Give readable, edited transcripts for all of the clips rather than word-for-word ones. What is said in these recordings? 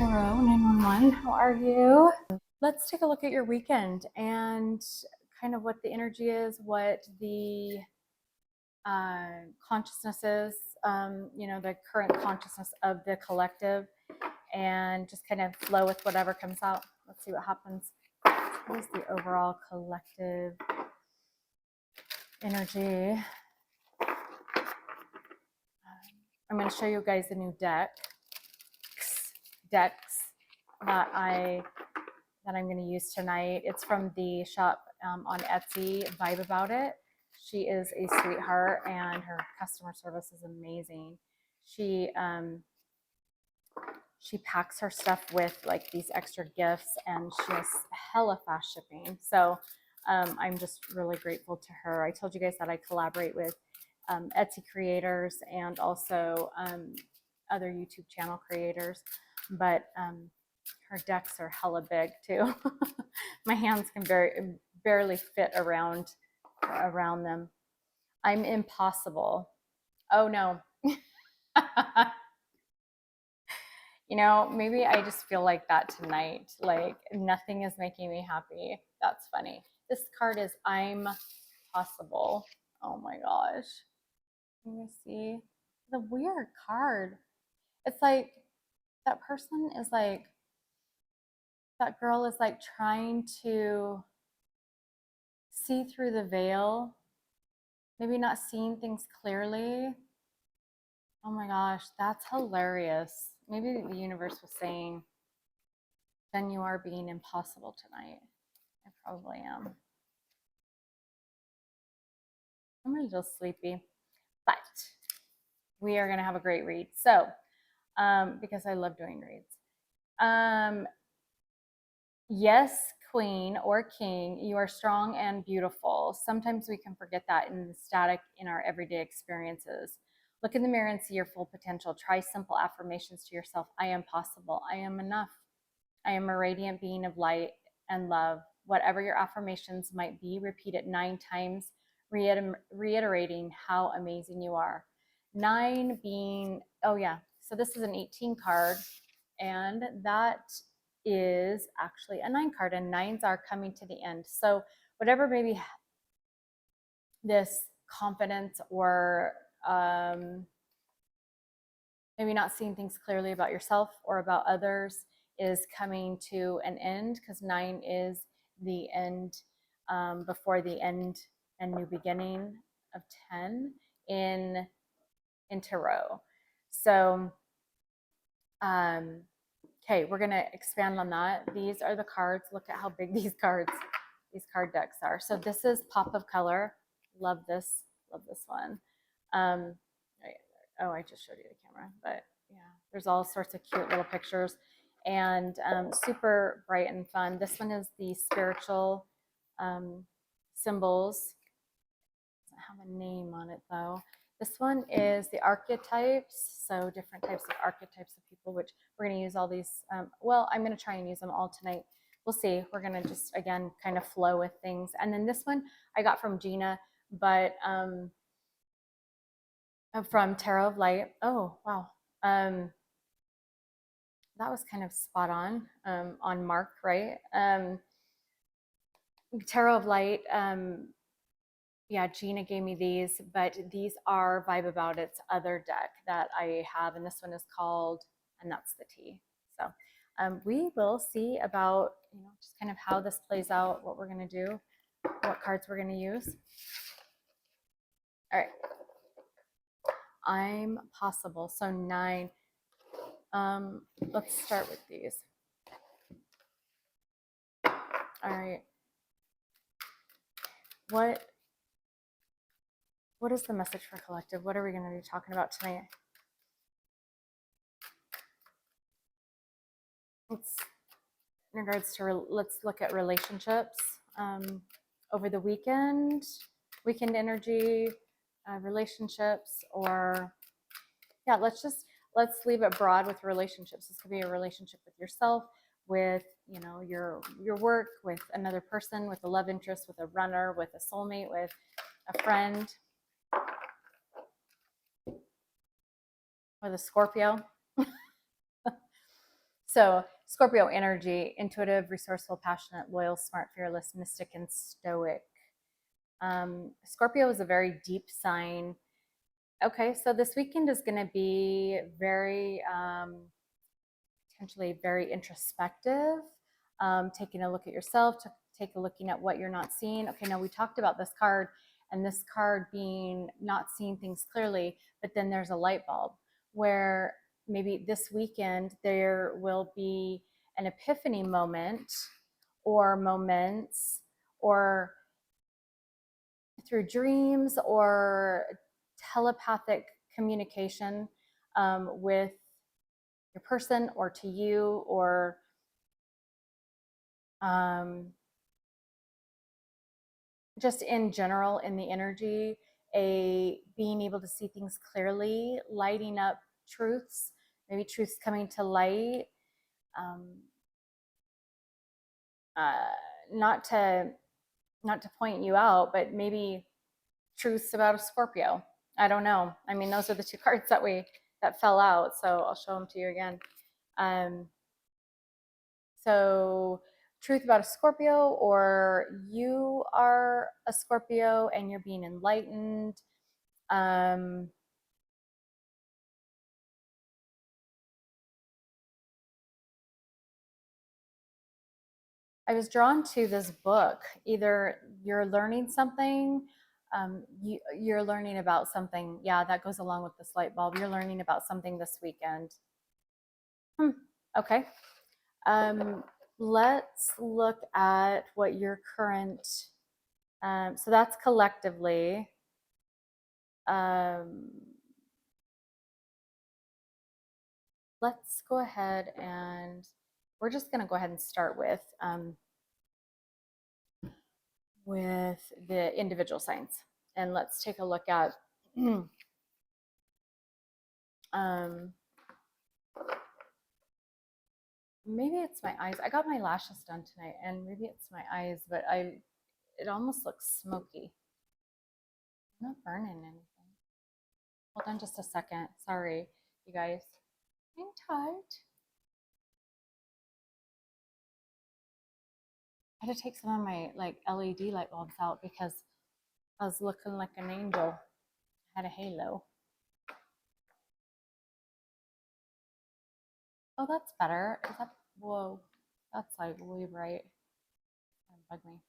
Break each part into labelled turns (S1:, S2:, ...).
S1: Tarot 911. How are you? Let's take a look at your weekend and kind of what the energy is, what the consciousness is, the current consciousness of the collective, and just kind of flow with whatever comes out. Let's see what happens. What is the overall collective energy? I'm going to show you guys the new decks that I'm going to use tonight. It's from the shop on Etsy, Vibe About It. She is a sweetheart and her customer service is amazing. She packs her stuff with like these extra gifts, and she has hella fast shipping. So I'm just really grateful to her. I told you guys that I collaborate with Etsy creators and also other YouTube channel creators, but her decks are hella big too. My hands can barely fit around them. I'm impossible. Oh no. Maybe I just feel like that tonight. Like nothing is making me happy. That's funny. This card is I'm possible. Oh my gosh. Let me see. The weird card. It's like that person is like, that girl is like trying to see through the veil, maybe not seeing things clearly. Oh my gosh, that's hilarious. Maybe the universe was saying, Jen, you are being impossible tonight. I probably am. I'm a little sleepy, but we are going to have a great read. So, because I love doing reads. Yes, queen or king, you are strong and beautiful. Sometimes we can forget that in the static in our everyday experiences. Look in the mirror and see your full potential. Try simple affirmations to yourself. I am possible. I am enough. I am a radiant being of light and love. Whatever your affirmations might be, repeat it 9 times, reiterating how amazing you are. 9 being, oh yeah, so this is an 18 card, and that is actually a 9 card, and 9s are coming to the end. So whatever maybe this confidence or maybe not seeing things clearly about yourself or about others is coming to an end, because 9 is the end, before the end and new beginning of 10 in tarot. So okay, we're going to expand on that. These are the cards. Look at how big these card decks are. So this is Pop of Color. Love this one. Oh, I just showed you the camera, but yeah, there's all sorts of cute little pictures and super bright and fun. This one is the spiritual symbols. Doesn't have a name on it though. This one is the archetypes, so different types of archetypes of people, which we're going to use all these. Well, I'm going to try and use them all tonight. We'll see. We're going to just, again, kind of flow with things. And then this one I got from Gina, but from Tarot of Light. Oh, wow. That was kind of spot on mark, right? Tarot of Light. Yeah, Gina gave me these, but these are Vibe About It's other deck that I have, and this one is called, and that's the T. So we will see about, just kind of how this plays out, what we're going to do, what cards we're going to use. All right. I'm possible. So 9. Let's start with these. All right. What is the message for collective? What are we going to be talking about tonight? In regards to, let's look at relationships over the weekend energy, relationships, or yeah, let's leave it broad with relationships. This could be a relationship with yourself, with your work, with another person, with a love interest, with a runner, with a soulmate, with a friend, with a Scorpio. So Scorpio energy, intuitive, resourceful, passionate, loyal, smart, fearless, mystic, and stoic. Scorpio is a very deep sign. Okay, so this weekend is going to be very, potentially very introspective, taking a look at yourself, take a looking at what you're not seeing. Okay, now we talked about this card and this card being not seeing things clearly, but then there's a light bulb where maybe this weekend there will be an epiphany moment or moments or through dreams or telepathic communication with your person or to you or just in general in the energy, a being able to see things clearly, lighting up truths, maybe truths coming to light. um, uh, not to point you out, but maybe truths about a Scorpio. I don't know. I mean, those are the two cards that fell out, so I'll show them to you again. So truth about a Scorpio, or you are a Scorpio and you're being enlightened. I was drawn to this book. Either you're learning something, you're learning about something. Yeah, that goes along with this light bulb. You're learning about something this weekend. Okay. Let's look at what your current, so that's collectively. Let's go ahead and we're just going to go ahead and start with the individual signs, and let's take a look at maybe it's my eyes. I got my lashes done tonight, and maybe it's my eyes, but it almost looks smoky. I'm not burning anything. Hold on just a second. Sorry, you guys. Hang tight. I had to take some of my like LED light bulbs out because I was looking like an angel. I had a halo. Oh, that's better. Is that, whoa, that's like way bright. Don't bug me. Is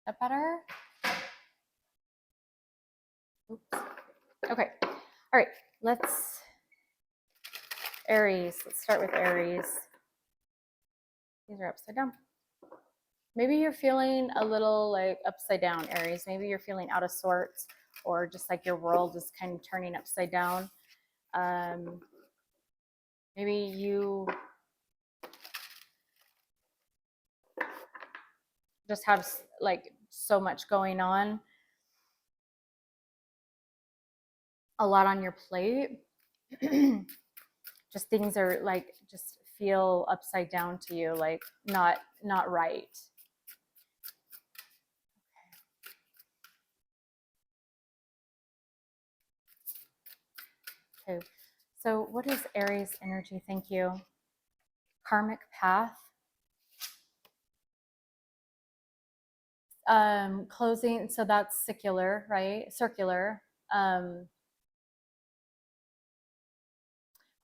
S1: that better? Oops. Okay. All right. Aries. Let's start with Aries. These are upside down. Maybe you're feeling a little like upside down, Aries. Maybe you're feeling out of sorts, or just like your world is kind of turning upside down. Maybe you just have like so much going on, a lot on your plate. Just things are like just feel upside down to you, like not right. Okay. So what is Aries energy? Thank you. Karmic path. Closing, so that's secular, right? Circular.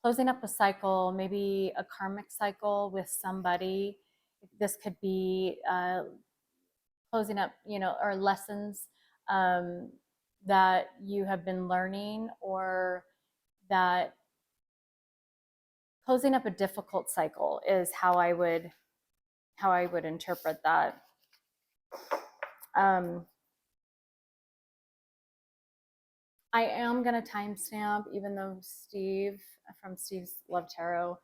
S1: Closing up a cycle, maybe a karmic cycle with somebody. This could be closing up, or lessons that you have been learning, or that closing up a difficult cycle is how I would interpret that. I am gonna timestamp, even though Steve from Steve's Love Tarot,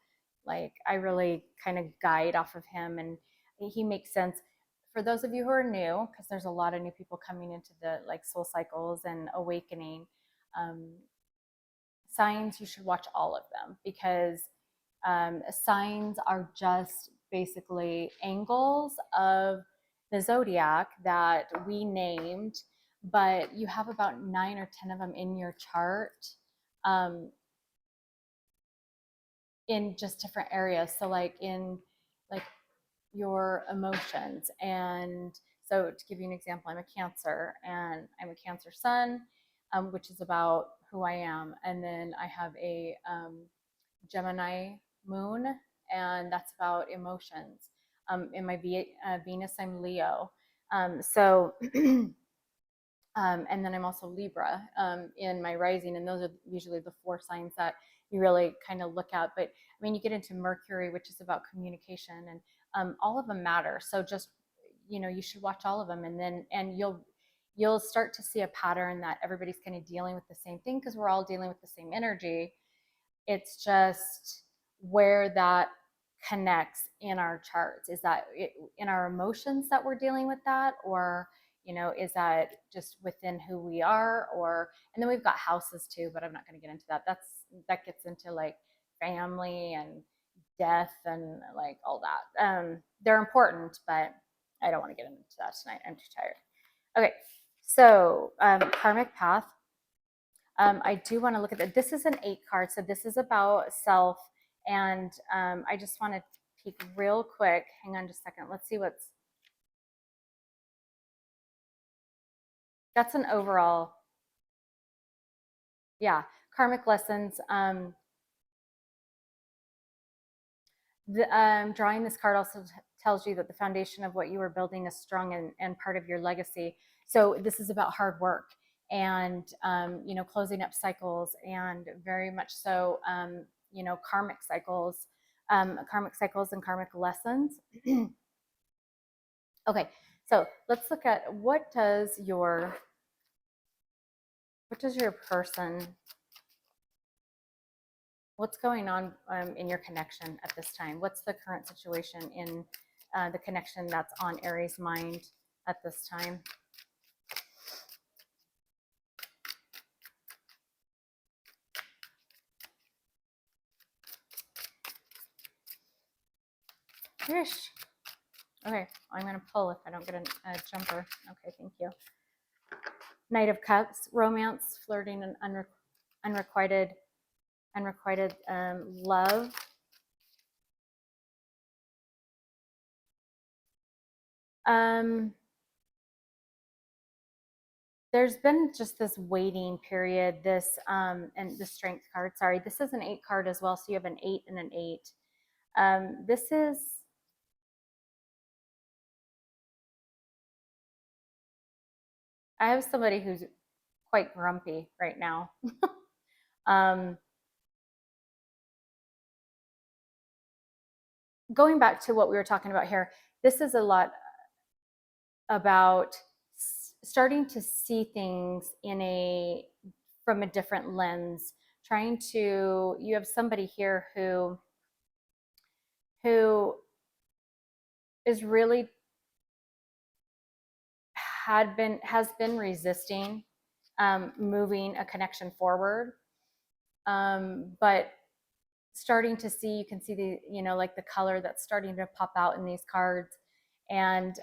S1: like I really kind of guide off of him, and he makes sense. For those of you who are new, because there's a lot of new people coming into the like soul cycles and awakening, signs, you should watch all of them, because signs are just basically angles of the zodiac that we named, but you have about 9 or 10 of them in your chart. in just different areas. So like in like your emotions. And so to give you an example, I'm a Cancer and I'm a Cancer sun, which is about who I am. And then I have a Gemini moon, and that's about emotions. In my Venus, I'm Leo. So and then I'm also Libra in my rising, and those are usually the 4 signs that you really kind of look at. But I mean, you get into Mercury, which is about communication, and all of them matter. So just you should watch all of them, and you'll start to see a pattern that everybody's kind of dealing with the same thing because we're all dealing with the same energy. It's just where that connects in our charts. Is that in our emotions that we're dealing with that, or is that just within who we are? Or and then we've got houses too, but I'm not going to get into that. That gets into like family and death and like all that. They're important, but I don't want to get into that tonight. I'm too tired. Okay, so karmic path. I do want to look at that. This is an 8 card, so this is about self. And I just want to peek real quick. Hang on just a second. Let's see what's. That's an overall. Yeah, karmic lessons. Drawing this card also tells you that the foundation of what you are building is strong and part of your legacy. So this is about hard work and closing up cycles, and very much so karmic cycles, and karmic lessons. Okay, so let's look at what does your person, what's going on in your connection at this time? What's the current situation in the connection that's on Aries' mind at this time? Yeesh. Okay, I'm going to pull if I don't get a jumper. Okay, thank you. Knight of Cups, romance, flirting, and unrequited love. There's been just this waiting period, this and the Strength card. Sorry, this is an 8 card as well, so you have an 8 and an 8. This is. I have somebody who's quite grumpy right now. Going back to what we were talking about here, this is a lot about starting to see things from a different lens. You have somebody here who is really has been resisting moving a connection forward, but starting to see, you can see like the color that's starting to pop out in these cards, and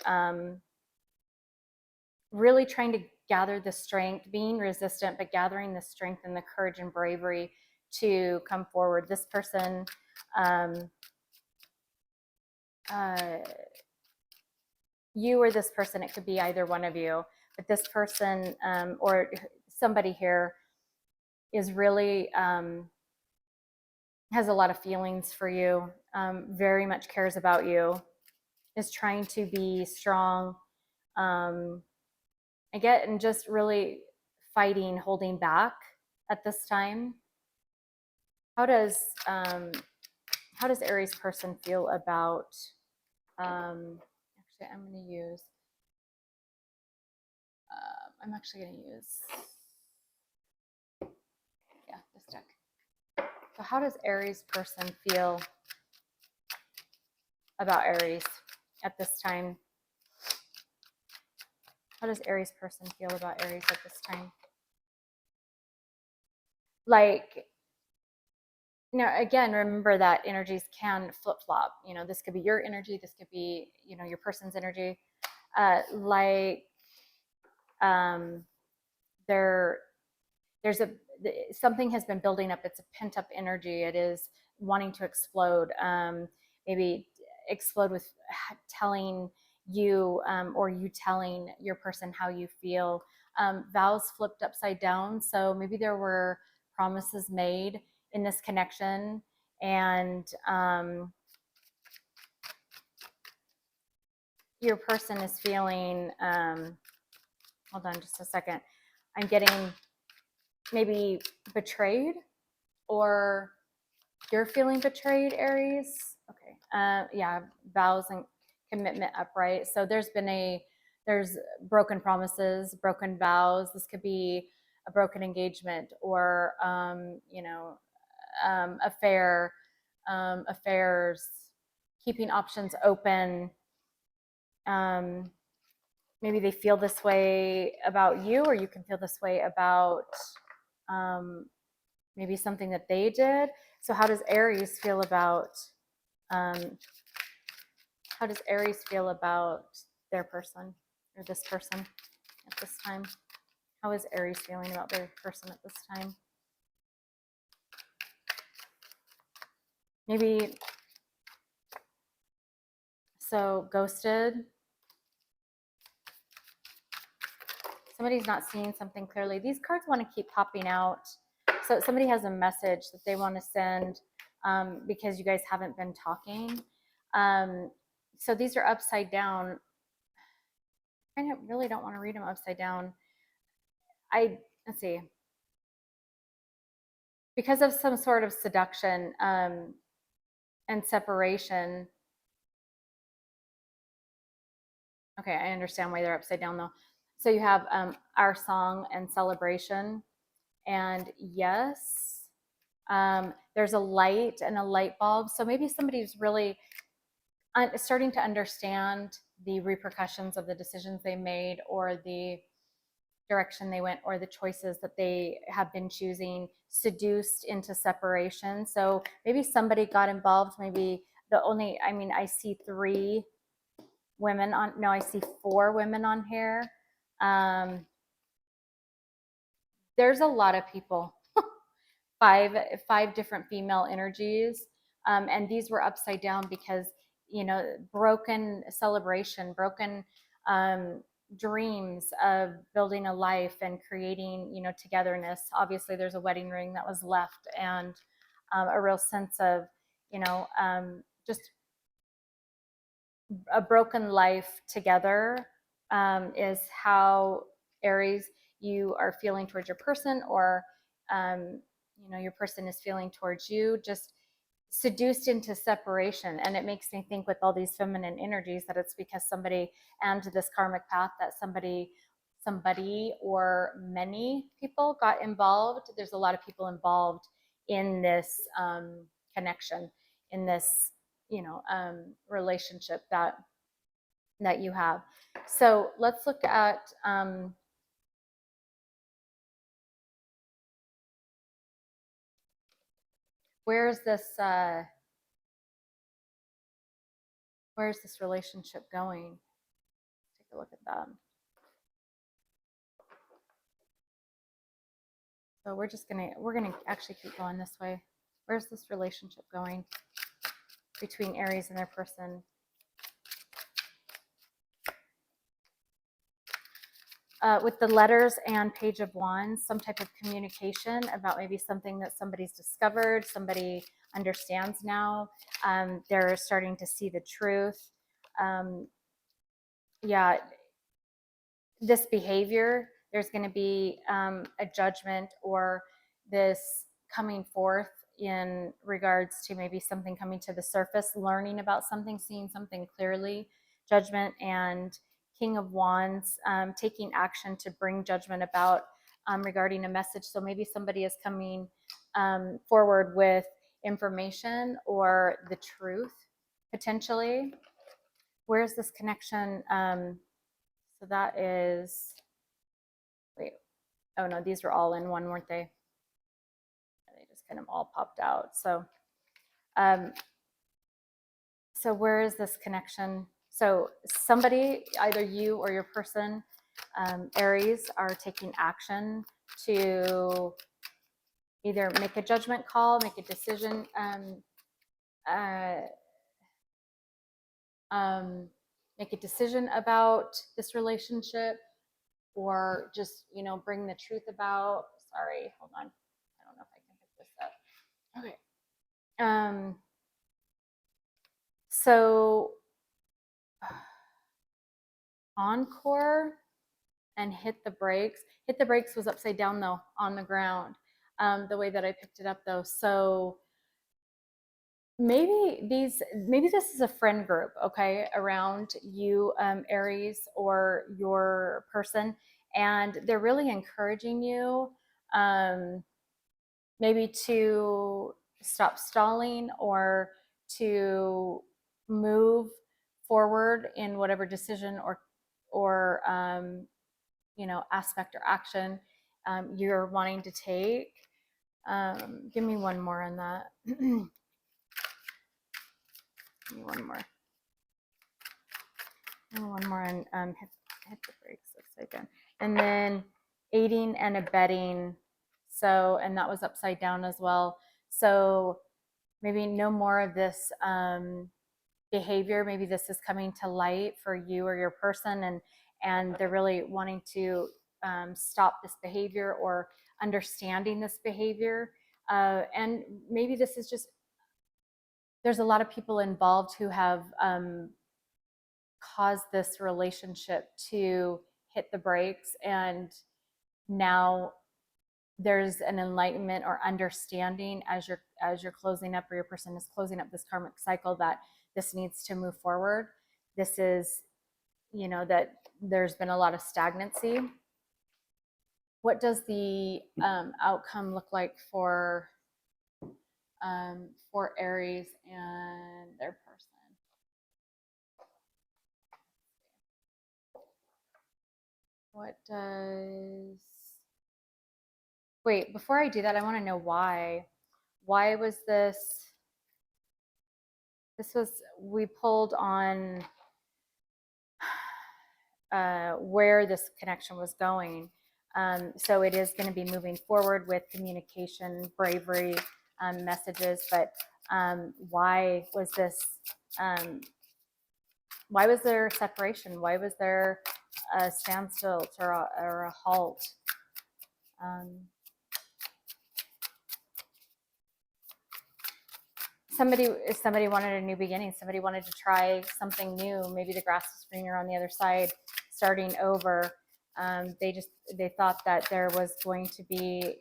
S1: really trying to gather the strength, being resistant, but gathering the strength and the courage and bravery to come forward. This person, you or this person, it could be either one of you, but this person or somebody here is really has a lot of feelings for you, very much cares about you, is trying to be strong, and just really fighting, holding back at this time. How does Aries person feel about? Actually, I'm going to use. I'm actually going to use. Yeah, this deck. So, how does Aries person feel about Aries at this time? How does Aries person feel about Aries at this time? Like, again, remember that energies can flip-flop. This could be your energy, this could be, your person's energy. There's something has been building up. It's a pent-up energy. It is wanting to explode, maybe explode with telling you or you telling your person how you feel. Vows flipped upside down. So maybe there were promises made in this connection, and your person is feeling, hold on just a second. I'm getting maybe betrayed, or you're feeling betrayed, Aries. Okay. Yeah, vows and commitment upright. So there's broken promises, broken vows. This could be a broken engagement, or affair, affairs, keeping options open. Maybe they feel this way about you, or you can feel this way about maybe something that they did. So how does Aries feel about their person, or this person at this time? How is Aries feeling about their person at this time? Maybe so ghosted. Somebody's not seeing something clearly. These cards want to keep popping out. So somebody has a message that they want to send because you guys haven't been talking. So these are upside down. I really don't want to read them upside down. Let's see. Because of some sort of seduction and separation. Okay, I understand why they're upside down though. So you have our song and celebration. And yes, there's a light and a light bulb. So maybe somebody's really starting to understand the repercussions of the decisions they made, or the direction they went, or the choices that they have been choosing, seduced into separation. So maybe somebody got involved. Maybe I see 3 women on, no, I see 4 women on here. There's a lot of people, 5 different female energies. And these were upside down because, broken celebration, broken dreams of building a life and creating, togetherness. Obviously there's a wedding ring that was left, and a real sense of, just a broken life together is how, Aries, you are feeling towards your person, or your person is feeling towards you, just seduced into separation. And it makes me think, with all these feminine energies, that it's because somebody, and this karmic path, that somebody or many people got involved. There's a lot of people involved in this connection, in this relationship that you have. So let's look at where's this relationship going? Take a look at that. So we're gonna actually keep going this way. Where's this relationship going between Aries and their person? With the letters and Page of Wands, some type of communication about maybe something that somebody's discovered, somebody understands now. They're starting to see the truth. Yeah, this behavior, there's going to be a judgment, or this coming forth in regards to maybe something coming to the surface, learning about something, seeing something clearly. Judgment and King of Wands, taking action to bring judgment about regarding a message. So maybe somebody is coming forward with information or the truth, potentially. Where's this connection? So that is, wait, oh no, these were all in one, weren't they? They just kind of all popped out. So, so where is this connection? So somebody, either you or your person, Aries, are taking action to either make a judgment call, make a decision, make a decision about this relationship, or just, bring the truth about. Sorry, hold on. I don't know if I can pick this up. Okay. So encore and hit the brakes. Hit the brakes was upside down though, on the ground. The way that I picked it up though. So maybe this is a friend group, okay, around you, Aries, or your person, and they're really encouraging you, maybe to stop stalling, or to move forward in whatever decision or aspect or action you're wanting to take. Give me one more on that. Give me one more. One more, and hit the brakes, looks like it. And then aiding and abetting. So, and that was upside down as well. So maybe no more of this behavior. Maybe this is coming to light for you or your person, and they're really wanting to stop this behavior, or understanding this behavior. And maybe this is just, there's a lot of people involved who have caused this relationship to hit the brakes, and now there's an enlightenment or understanding as you're closing up, or your person is closing up this karmic cycle, that this needs to move forward. This is, that there's been a lot of stagnancy. What does the outcome look like for Aries and their person? What does... Wait, before I do that, I want to know why. Why was this? We pulled on where this connection was going. So it is going to be moving forward with communication, bravery, messages. But why was this? Why was there separation? Why was there a standstill or a halt? Somebody wanted a new beginning. Somebody wanted to try something new. Maybe the grass is greener on the other side, starting over. They thought that there was going to be,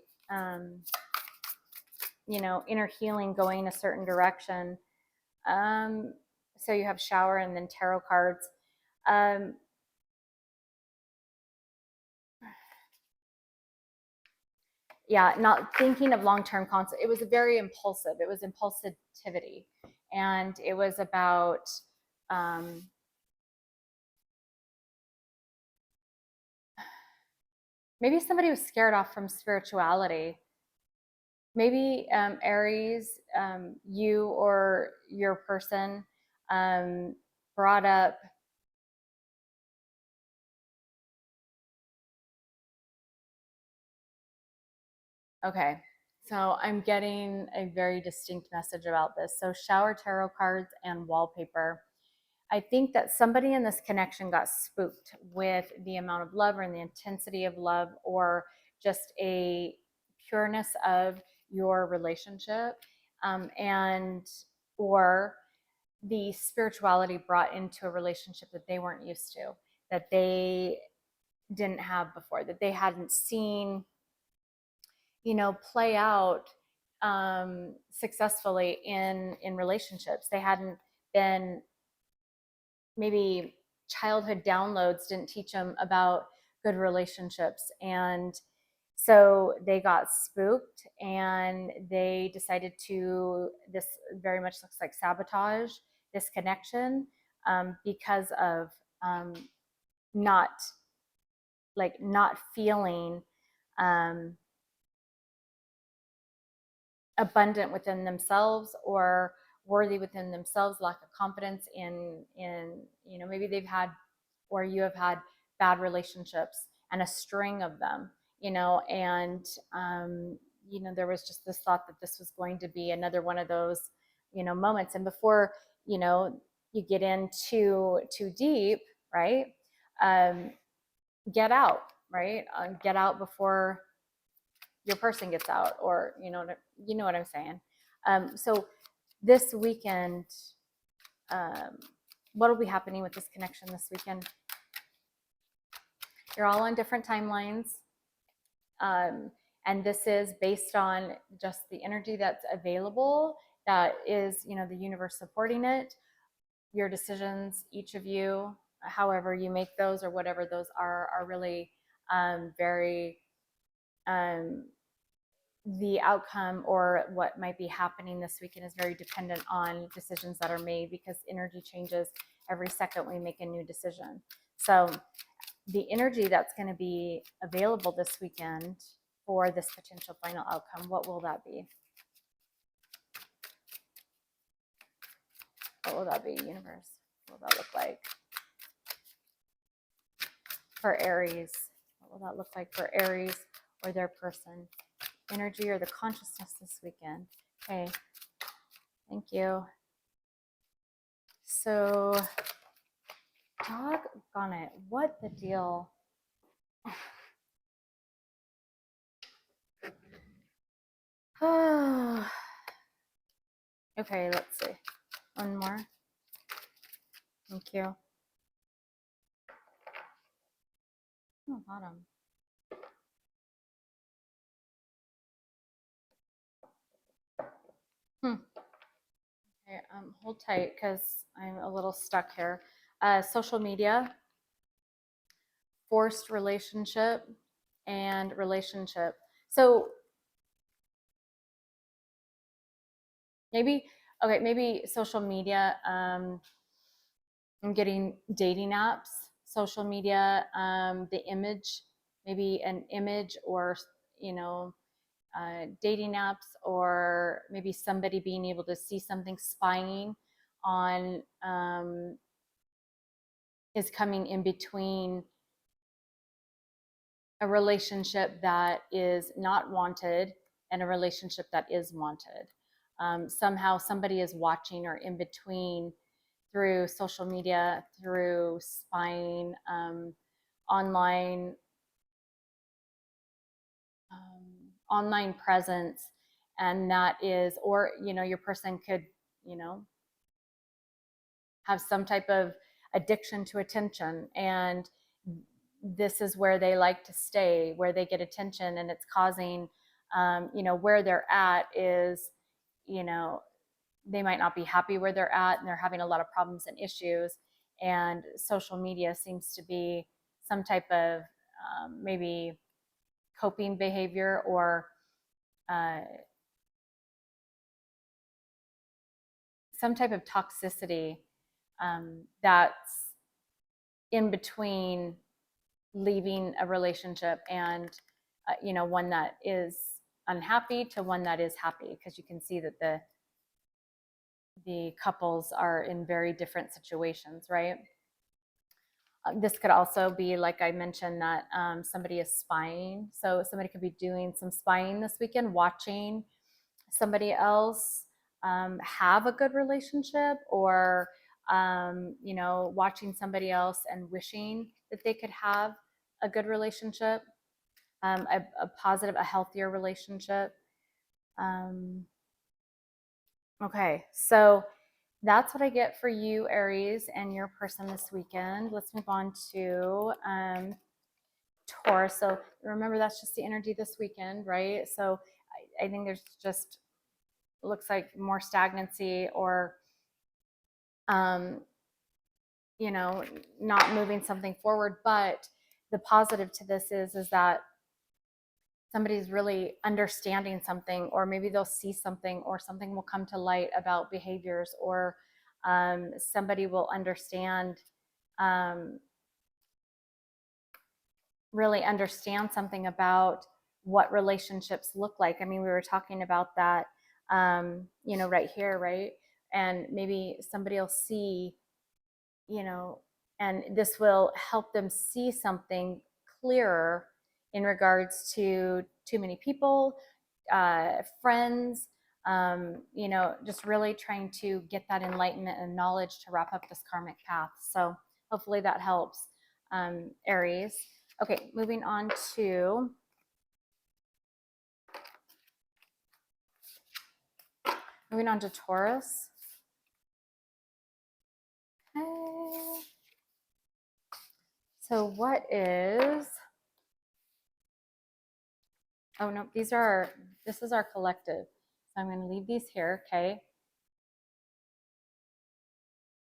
S1: inner healing going a certain direction. So you have shower and then tarot cards. Yeah, not thinking of long-term concept. It was very impulsive. It was impulsivity, and it was about maybe somebody was scared off from spirituality. Maybe Aries, you or your person brought up okay. So I'm getting a very distinct message about this. So shower tarot cards and wallpaper. I think that somebody in this connection got spooked with the amount of love, or the intensity of love, or just a pureness of your relationship, and or the spirituality brought into a relationship that they weren't used to, that they didn't have before, that they hadn't seen, play out successfully in relationships. They hadn't been, maybe childhood downloads didn't teach them about good relationships, and so they got spooked, and they decided to, this very much looks like sabotage this connection, because of not feeling abundant within themselves, or worthy within themselves, lack of confidence in maybe they've had, or you have had, bad relationships, and a string of them, and there was just this thought that this was going to be another one of those moments. And before, you get in too deep, right? Get out, right? Get out before your person gets out, or you know what I'm saying. So this weekend, what will be happening with this connection this weekend? You're all on different timelines. And this is based on just the energy that's available, that is, the universe supporting it. Your decisions, each of you, however you make those or whatever those are really very, the outcome or what might be happening this weekend is very dependent on decisions that are made, because energy changes every second we make a new decision. So the energy that's going to be available this weekend for this potential final outcome, what will that be? What will that be, universe? What will that look like for Aries? What will that look like for Aries or their person? Energy or the consciousness this weekend. Okay, thank you. So, doggone it, what the deal? Okay, let's see. One more. Thank you. Oh, bottom. Okay, hold tight because I'm a little stuck here. Social media, forced relationship, and relationship. So maybe social media. I'm getting dating apps, social media, the image, maybe an image, or dating apps, or maybe somebody being able to see something, spying on, is coming in between a relationship that is not wanted and a relationship that is wanted. Somehow somebody is watching or in between through social media, through spying, online online presence, and that is, or your person could have some type of addiction to attention, and this is where they like to stay, where they get attention, and it's causing, where they're at is, they might not be happy where they're at, and they're having a lot of problems and issues, and social media seems to be some type of, maybe coping behavior, or some type of toxicity, that's in between leaving a relationship and one that is unhappy to one that is happy, because you can see that the couples are in very different situations, right? This could also be, like I mentioned, that somebody is spying. So somebody could be doing some spying this weekend, watching somebody else have a good relationship, or watching somebody else and wishing that they could have a good relationship, a positive, a healthier relationship. Okay, so that's what I get for you, Aries, and your person this weekend. Let's move on to Taurus. So remember, that's just the energy this weekend, right? So I think there's just, looks like more stagnancy, or not moving something forward. But the positive to this is that somebody's really understanding something, or maybe they'll see something, or something will come to light about behaviors, or somebody will understand, really understand something about what relationships look like. I mean, we were talking about that, right here, right? And maybe somebody will see, and this will help them see something clearer in regards to too many people, friends, you know, just really trying to get that enlightenment and knowledge to wrap up this karmic path. So hopefully that helps, Aries. Okay, moving on to Taurus. Okay. So what is, oh no, this is our collective. So I'm going to leave these here, okay?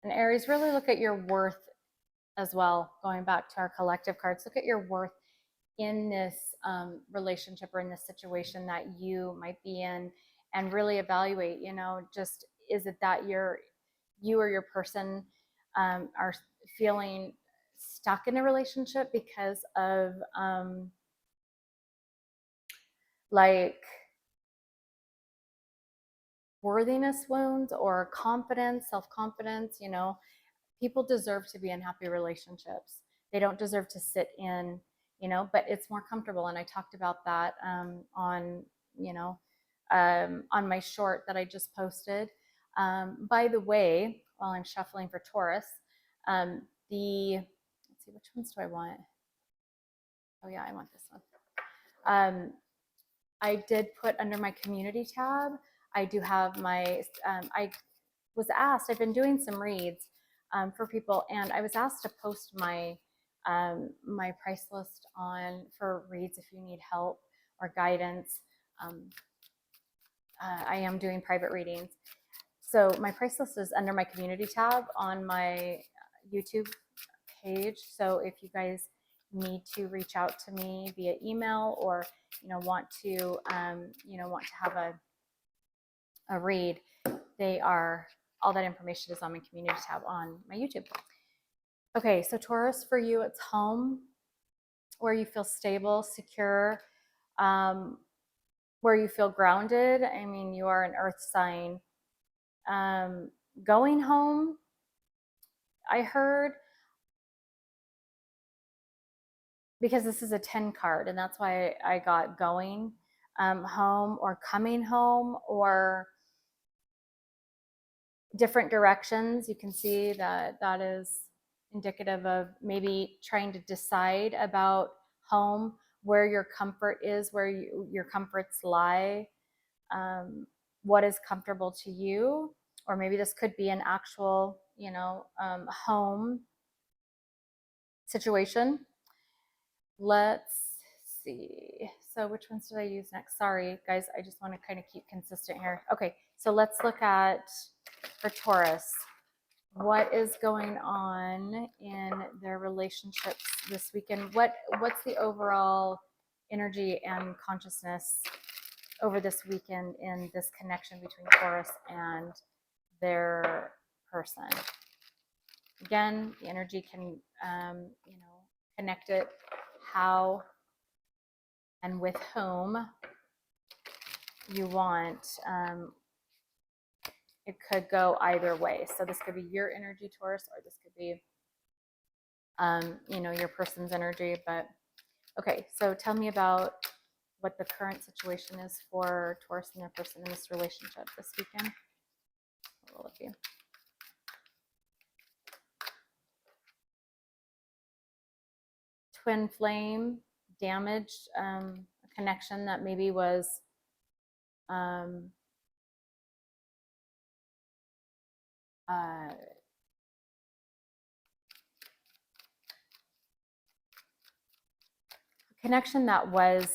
S1: And Aries, really look at your worth as well, going back to our collective cards. Look at your worth in this relationship or in this situation that you might be in, and really evaluate, you know, just is it that you or your person are feeling stuck in a relationship because of like worthiness wounds or confidence, self-confidence. You know, people deserve to be in happy relationships. They don't deserve to sit in, you know, but it's more comfortable. And I talked about that on, you know, on my short that I just posted. By the way, while I'm shuffling for Taurus, let's see, which ones do I want? Oh yeah, I want this one. I did put under my community tab, I do have my, I was asked, I've been doing some reads for people, and I was asked to post my my price list on for reads if you need help or guidance. I am doing private readings. So my price list is under my community tab on my YouTube page. So if you guys need to reach out to me via email, or you know, want to have a read, they are, all that information is on my community tab on my YouTube. Okay, so Taurus, for you, it's home, where you feel stable, secure, where you feel grounded. I mean, you are an earth sign. Going home, I heard, because this is a 10 card, and that's why I got going home, or coming home, or different directions. You can see that that is indicative of maybe trying to decide about home, where your comfort is, where your comforts lie, what is comfortable to you. Or maybe this could be an actual, you know, home situation. Let's see. So which ones did I use next? Sorry, guys. I just want to kind of keep consistent here. Okay, so let's look at, for Taurus, what is going on in their relationships this weekend? What's the overall energy and consciousness over this weekend in this connection between Taurus and their person? Again, the energy can, you know, connect it how and with whom you want. It could go either way. So this could be your energy, Taurus, or this could be, you know, your person's energy. But okay, so tell me about what the current situation is for Taurus and their person in this relationship this weekend. All of you. Twin flame, damaged, a connection that maybe was connection that was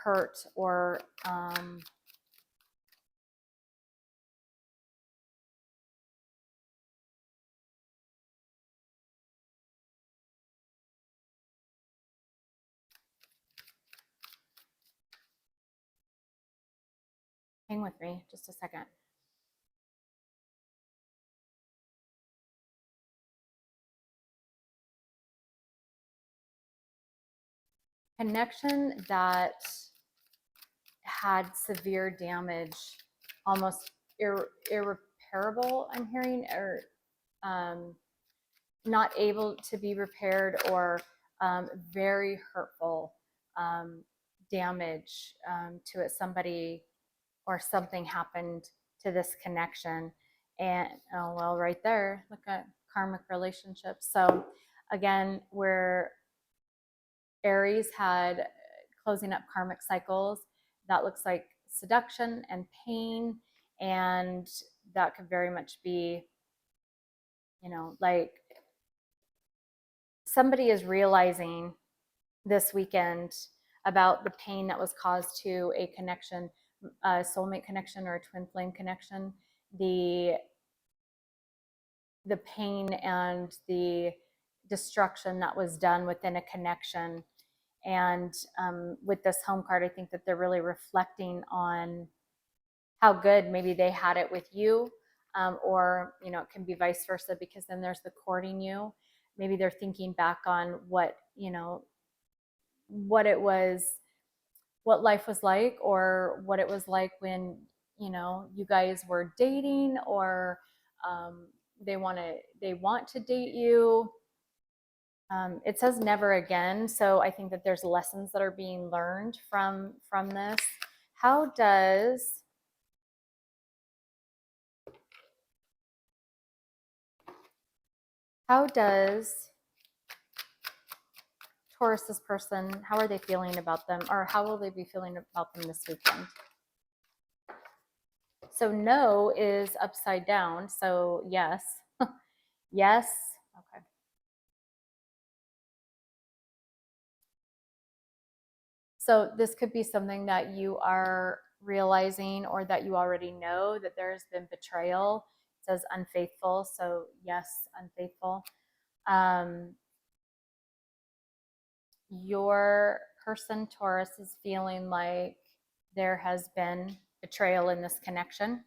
S1: hurt, or hang with me just a second. Connection that had severe damage, almost irreparable, I'm hearing, or not able to be repaired, or very hurtful damage to it. Somebody or something happened to this connection. And oh, well, right there, look at karmic relationships. So again, where Aries had closing up karmic cycles, that looks like seduction and pain. And that could very much be, like somebody is realizing this weekend about the pain that was caused to a connection, a soulmate connection or a twin flame connection, the pain and the destruction that was done within a connection. And with this home card, I think that they're really reflecting on how good maybe they had it with you, or it can be vice versa, because then there's the courting you. Maybe they're thinking back on what what it was, what life was like, or what it was like when you guys were dating, or they want to date you. It says never again, so I think that there's lessons that are being learned from this. How does Taurus's person, how are they feeling about them, or how will they be feeling about them this weekend? So no is upside down, so yes. Yes. Okay. So this could be something that you are realizing, or that you already know, that there's been betrayal. It says unfaithful, so yes, unfaithful. Your person, Taurus, is feeling like there has been betrayal in this connection.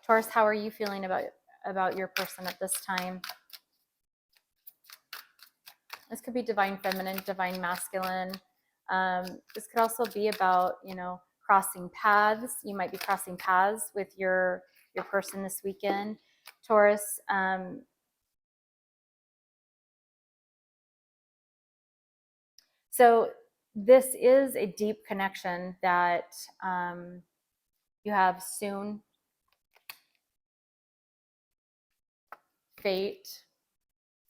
S1: Taurus, how are you feeling about your person at this time? This could be divine feminine, divine masculine. This could also be about, crossing paths. You might be crossing paths with your person this weekend, Taurus. So this is a deep connection that you have soon. Fate.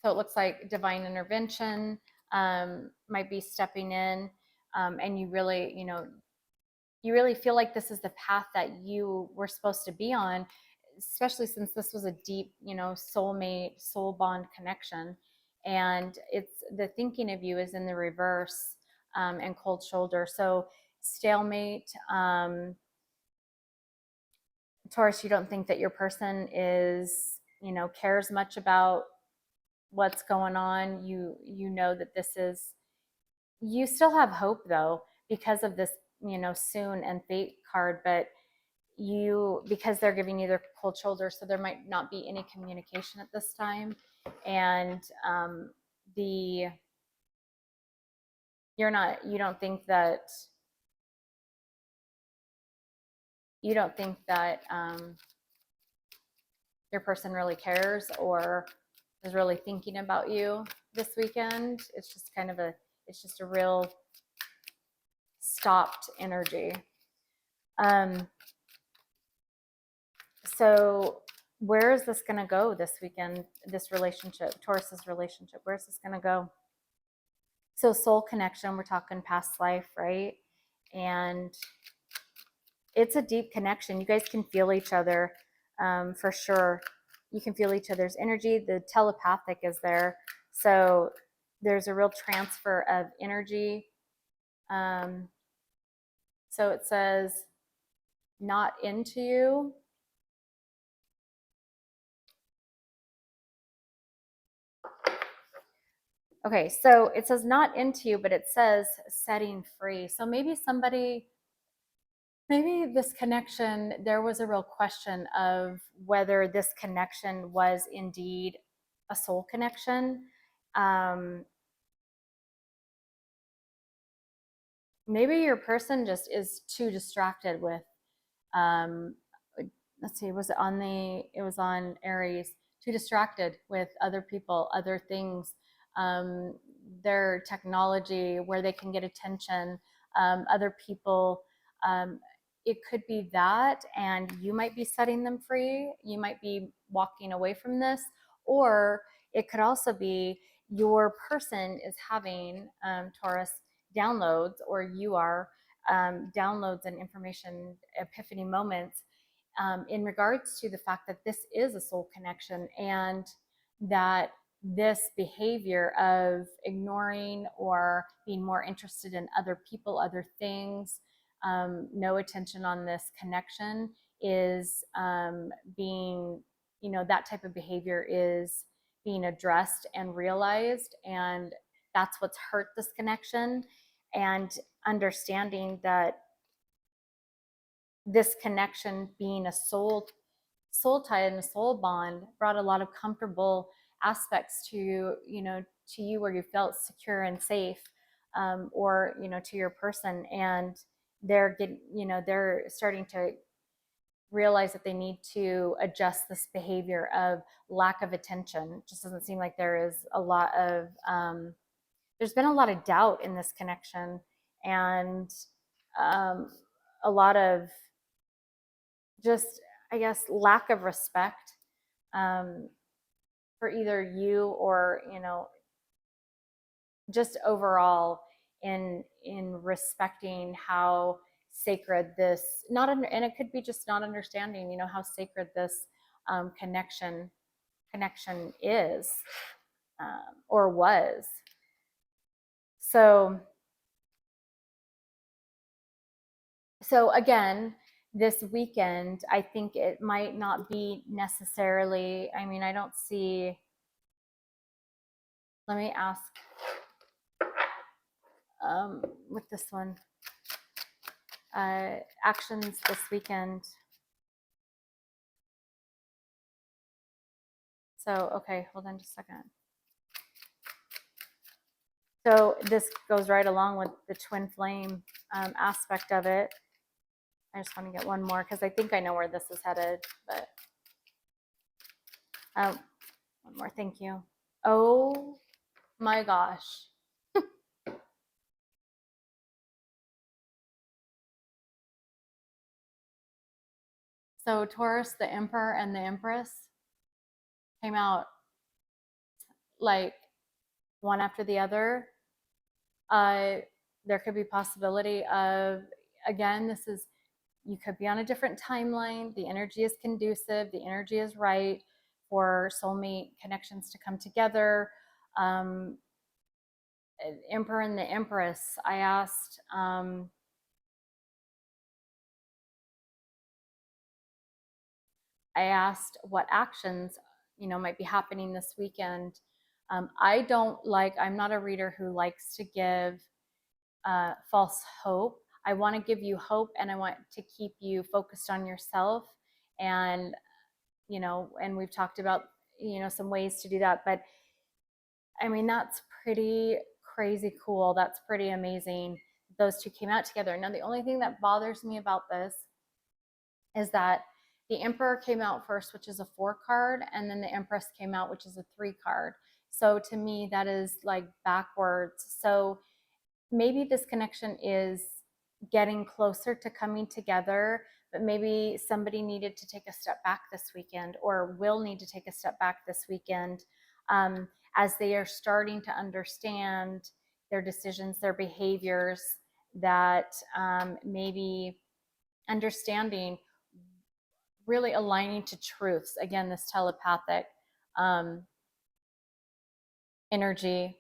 S1: So it looks like divine intervention might be stepping in, and you really, you really feel like this is the path that you were supposed to be on, especially since this was a deep, soulmate, soul bond connection. And it's the thinking of you is in the reverse, and cold shoulder. So stalemate. Taurus, you don't think that your person is, cares much about what's going on. You know that this is, you still have hope though, because of this, soon and fate card, but because they're giving you their cold shoulder, so there might not be any communication at this time. And the you don't think that your person really cares or is really thinking about you this weekend. It's just it's just a real stopped energy. So where is this going to go this weekend, this relationship, Taurus's relationship? Where's this going to go? So soul connection, we're talking past life, right? And it's a deep connection. You guys can feel each other, for sure. You can feel each other's energy. The telepathic is there. So there's a real transfer of energy. So it says not into you. Okay, so it says not into you, but it says setting free. So maybe this connection, there was a real question of whether this connection was indeed a soul connection. Maybe your person just is too distracted with, let's see, was it was on Aries, too distracted with other people, other things, their technology, where they can get attention, other people. it could be that, and you might be setting them free. You might be walking away from this, or it could also be your person is having Taurus downloads, or you are downloads and information epiphany moments in regards to the fact that this is a soul connection, and that this behavior of ignoring or being more interested in other people, other things, no attention on this connection is being, that type of behavior is being addressed and realized. And that's what's hurt this connection. And understanding that this connection being a soul tie and a soul bond brought a lot of comfortable aspects to to you, where you felt secure and safe, or to your person. And they're getting, they're starting to realize that they need to adjust this behavior of lack of attention. It just doesn't seem like there is a lot of there's been a lot of doubt in this connection, and um, a lot of just, I guess, lack of respect um, for either you or just overall in respecting how sacred this not under, and it could be just not understanding how sacred this connection is, or was. So again, this weekend, I think it might not be necessarily, I mean, I don't see, let me ask with this one, actions this weekend. So, okay, hold on just a second. So this goes right along with the twin flame aspect of it. I just want to get one more because I think I know where this is headed, but one more, thank you. Oh my gosh. So Taurus, the Emperor, and the Empress came out like one after the other. There could be possibility of, again, this is, you could be on a different timeline. The energy is conducive. The energy is right for soulmate connections to come together. Emperor and the Empress, I asked, what actions might be happening this weekend. I'm not a reader who likes to give false hope. I want to give you hope, and I want to keep you focused on yourself. And and we've talked about some ways to do that. But I mean, that's pretty crazy cool. That's pretty amazing. Those two came out together. Now, the only thing that bothers me about this is that the Emperor came out first, which is a 4 card, and then the Empress came out, which is a 3 card. So to me, that is like backwards. So maybe this connection is getting closer to coming together, but maybe somebody needed to take a step back this weekend, or will need to take a step back this weekend, as they are starting to understand their decisions, their behaviors, that maybe understanding, really aligning to truths. Again, this telepathic energy,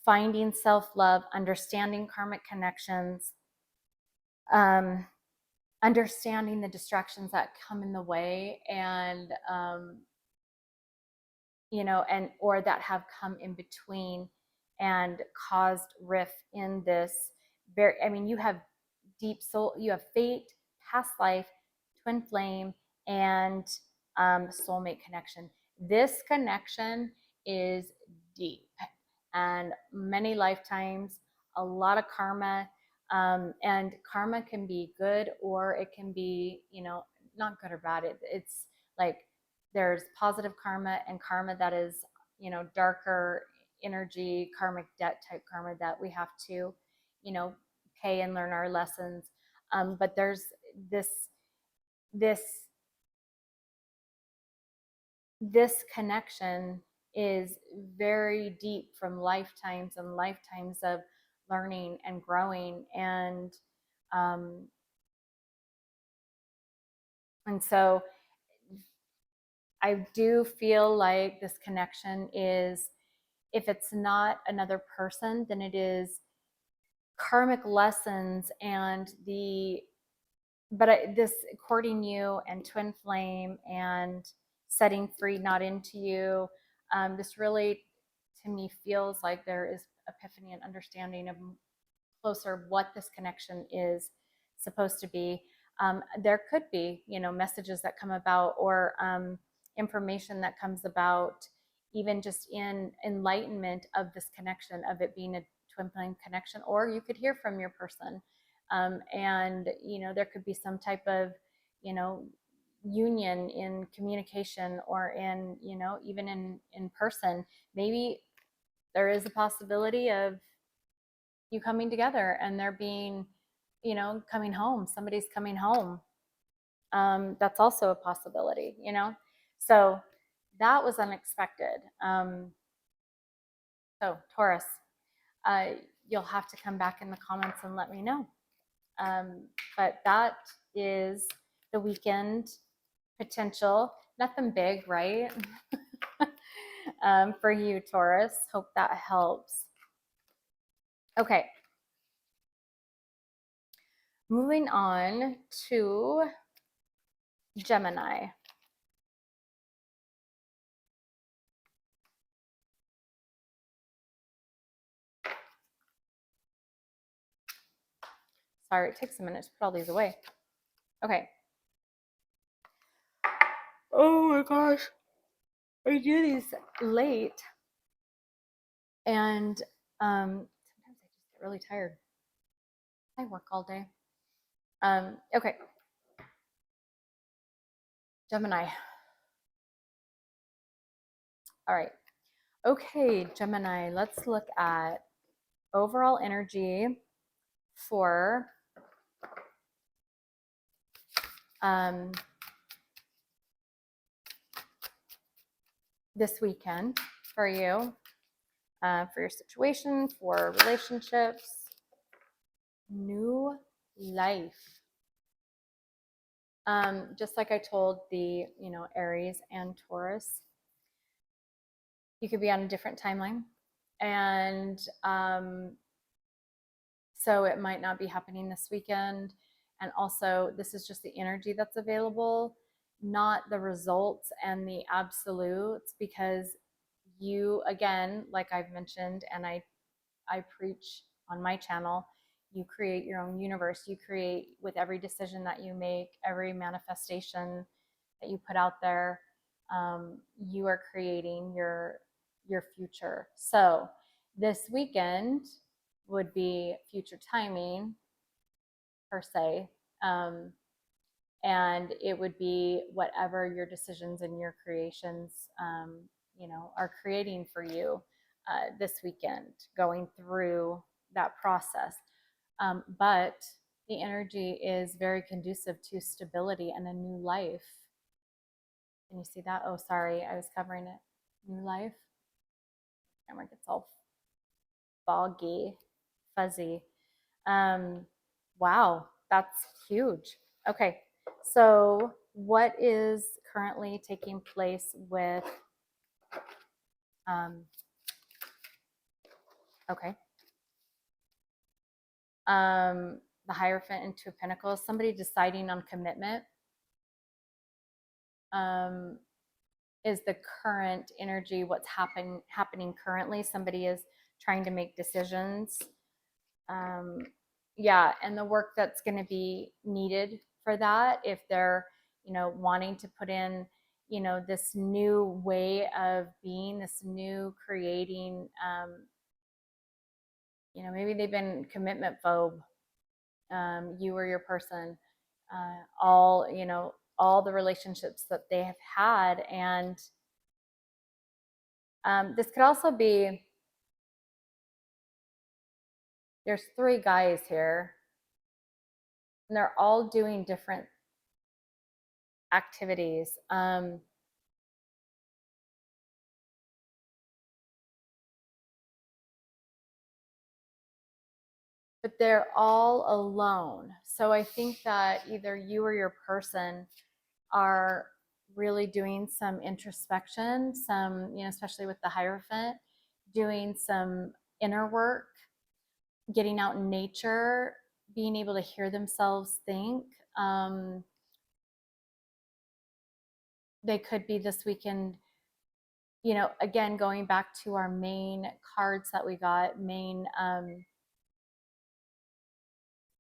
S1: finding self-love, understanding karmic connections, understanding the distractions that come in the way, and and or that have come in between and caused rift in this very, I mean, you have deep soul, you have fate, past life, twin flame, and soulmate connection. This connection is deep, and many lifetimes, a lot of karma. And karma can be good, or it can be, not good or bad. It's like there's positive karma and karma that is, darker energy, karmic debt type karma that we have to, pay and learn our lessons. But there's this this this connection is very deep from lifetimes and lifetimes of learning and growing, um, and so I do feel like this connection is, if it's not another person, then it is karmic lessons and this courting you and twin flame and setting free, not into you. This really, to me, feels like there is epiphany and understanding of closer what this connection is supposed to be. There could be, messages that come about, or information that comes about, even just in enlightenment of this connection, of it being a twin flame connection, or you could hear from your person. And, there could be some type of, union in communication, or in, even in person. Maybe there is a possibility of you coming together and there being, coming home. Somebody's coming home. That's also a possibility, So that was unexpected. So Taurus, uh, you'll have to come back in the comments and let me know. But that is the weekend potential. Nothing big, right? For you, Taurus. Hope that helps. Okay. Moving on to Gemini. Sorry, it takes a minute to put all these away. Okay. Oh my gosh. I do these late. And sometimes I just get really tired. I work all day. Okay. Gemini. All right. Okay, Gemini, let's look at overall energy for this weekend for you, for your situation, for relationships, new life. Just like I told the, Aries and Taurus, you could be on a different timeline. And so it might not be happening this weekend. And also, this is just the energy that's available, not the results and the absolutes, because you, again, like I've mentioned, and I preach on my channel, you create your own universe. You create with every decision that you make, every manifestation that you put out there. You are creating your future. So this weekend would be future timing per se. And it would be whatever your decisions and your creations, are creating for you this weekend, going through that process. But the energy is very conducive to stability and a new life. Can you see that? Oh, sorry, I was covering it. New life. Camera gets all foggy, fuzzy. Wow, that's huge. Okay, so what is currently taking place with, okay, the Hierophant and Two of Pentacles, somebody deciding on commitment, is the current energy. What's happening currently. Somebody is trying to make decisions. Yeah, and the work that's going to be needed for that, if they're, wanting to put in, this new way of being, this new creating, maybe they've been commitment phobe, you or your person, all the relationships that they have had. And this could also be, there's three guys here. And they're all doing different activities. But they're all alone. So I think that either you or your person are really doing some introspection, some, especially with the Hierophant, doing some inner work, getting out in nature, being able to hear themselves think. They could be this weekend, again, going back to our main cards that we got, main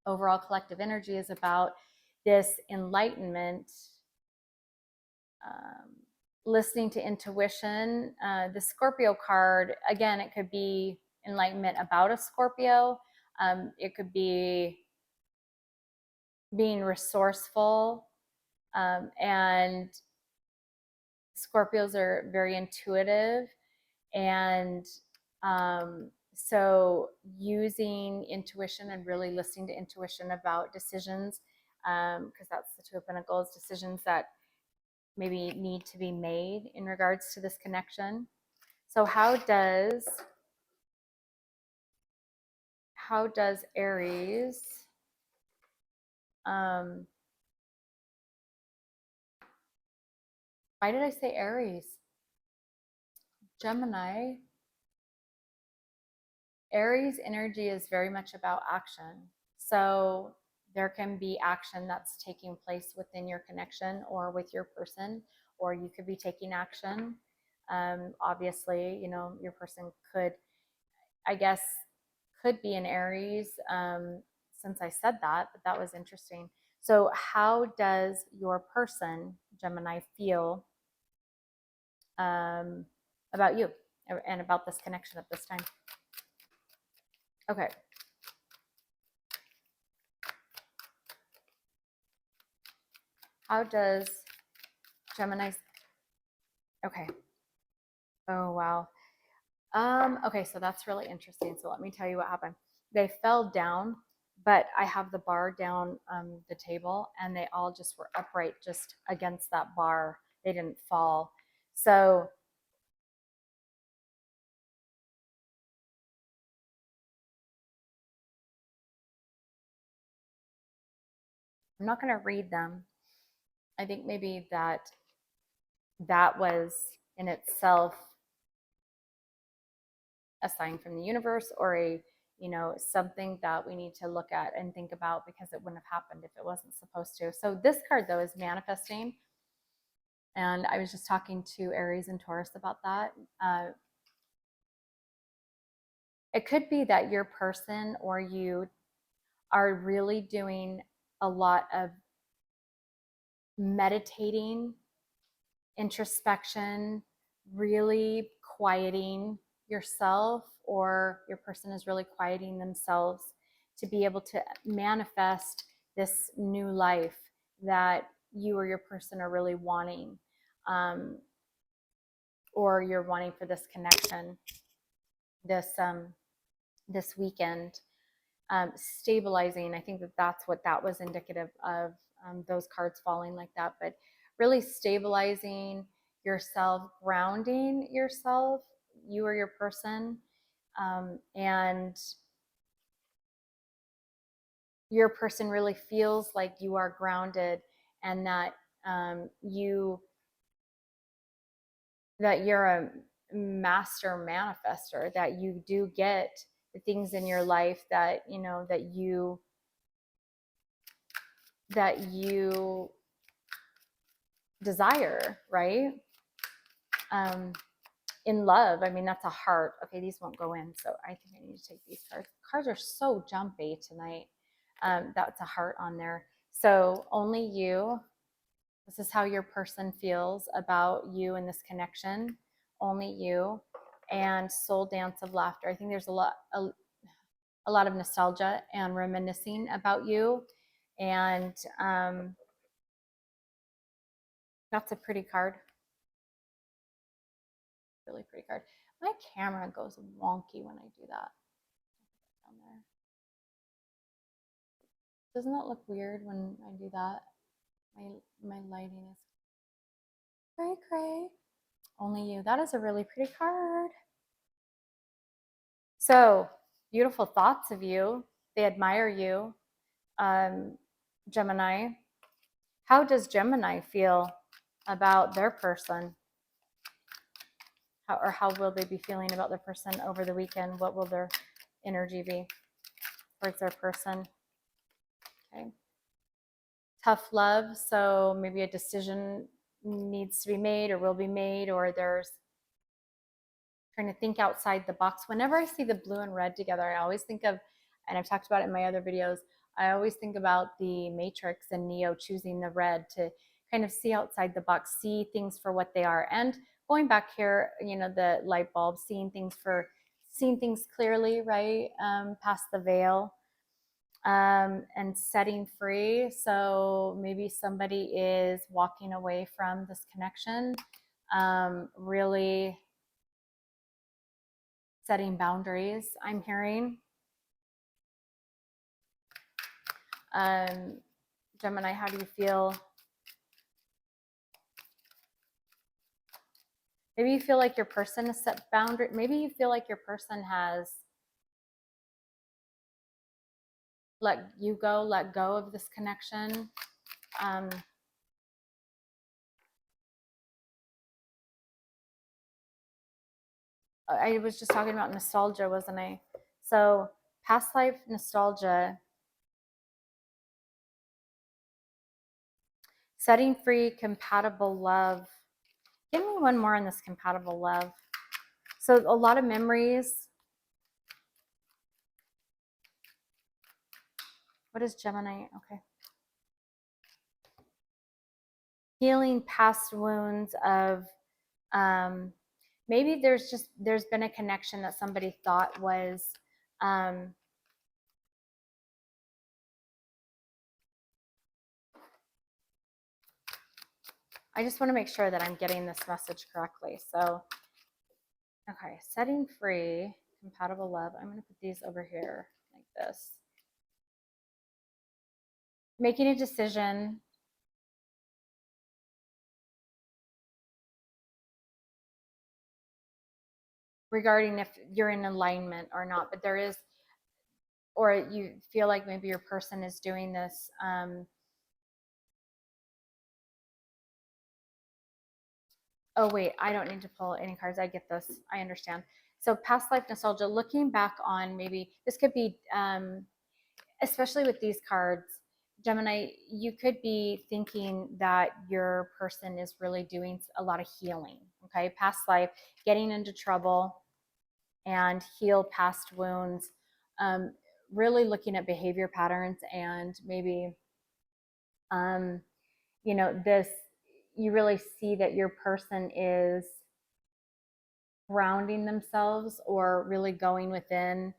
S1: overall collective energy is about this enlightenment, listening to intuition. The Scorpio card, again, it could be enlightenment about a Scorpio. It could be being resourceful. And Scorpios are very intuitive. And so using intuition and really listening to intuition about decisions, because that's the Two of Pentacles, decisions that maybe need to be made in regards to this connection. So how does Aries why did I say Aries? Gemini. Aries energy is very much about action. So there can be action that's taking place within your connection or with your person, or you could be taking action. Obviously, your person could, I guess, could be an Aries, since I said that, but that was interesting. So how does your person, Gemini, feel about you and about this connection at this time? Okay. How does Gemini? Okay. Oh, wow. Okay, so that's really interesting. So let me tell you what happened. They fell down, but I have the bar down the table, and they all just were upright just against that bar. They didn't fall. So I'm not going to read them. I think maybe that was in itself a sign from the universe, or a something that we need to look at and think about, because it wouldn't have happened if it wasn't supposed to. So this card, though, is manifesting, and I was just talking to Aries and Taurus about that. It could be that your person or you are really doing a lot of meditating, introspection, really quieting yourself, or your person is really quieting themselves to be able to manifest this new life that you or your person are really wanting, or you're wanting for this connection this weekend. Stabilizing, I think that that's what that was indicative of, those cards falling like that. But really stabilizing yourself, grounding yourself, you or your person, and your person really feels like you are grounded, and that you're a master manifester, that you do get the things in your life that you desire, right? In love, I mean, that's a heart. Okay, these won't go in, so I think I need to take these cards. Cards are so jumpy tonight. That's a heart on there. So only you. This is how your person feels about you in this connection. Only you. And soul dance of laughter. I think there's a lot of nostalgia and reminiscing about you. And that's a pretty card. Really pretty card. My camera goes wonky when I do that. Down there. Doesn't that look weird when I do that? My lighting is cray cray. Only you. That is a really pretty card. So beautiful thoughts of you. They admire you. Gemini. How does Gemini feel about their person? How will they be feeling about their person over the weekend? What will their energy be towards their person? Okay. Tough love. So maybe a decision needs to be made or will be made, or there's trying to think outside the box. Whenever I see the blue and red together, I always think of, and I've talked about it in my other videos, I always think about the Matrix and Neo choosing the red to kind of see outside the box, see things for what they are. And going back here, the light bulb, seeing things clearly, right? Past the veil, and setting free. So maybe somebody is walking away from this connection, really setting boundaries, I'm hearing. Gemini, how do you feel? Maybe you feel like your person has set boundary. Maybe you feel like your person has let go of this connection. I was just talking about nostalgia, wasn't I? So past life nostalgia, setting free compatible love. Give me one more on this compatible love. So a lot of memories. What is Gemini? Okay. Healing past wounds of, maybe there's been a connection that somebody thought was, I just want to make sure that I'm getting this message correctly. So, okay, setting free compatible love. I'm going to put these over here like this. Making a decision regarding if you're in alignment or not, but there is, or you feel like maybe your person is doing this. Oh wait, I don't need to pull any cards. I get this. I understand. So past life nostalgia, looking back on, maybe this could be, especially with these cards, Gemini, you could be thinking that your person is really doing a lot of healing. Okay, past life, getting into trouble and heal past wounds. Really looking at behavior patterns and maybe, this, you really see that your person is grounding themselves or really going within,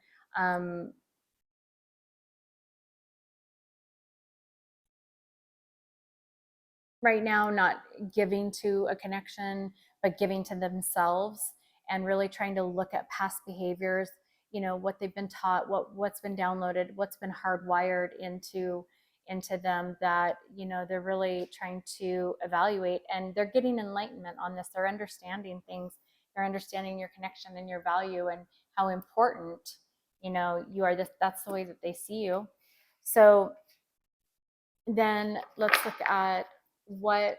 S1: right now, not giving to a connection, but giving to themselves and really trying to look at past behaviors, what they've been taught, what's been downloaded, what's been hardwired into them, that they're really trying to evaluate, and they're getting enlightenment on this. They're understanding things. They're understanding your connection and your value and how important you are. That's the way that they see you. So then let's look at what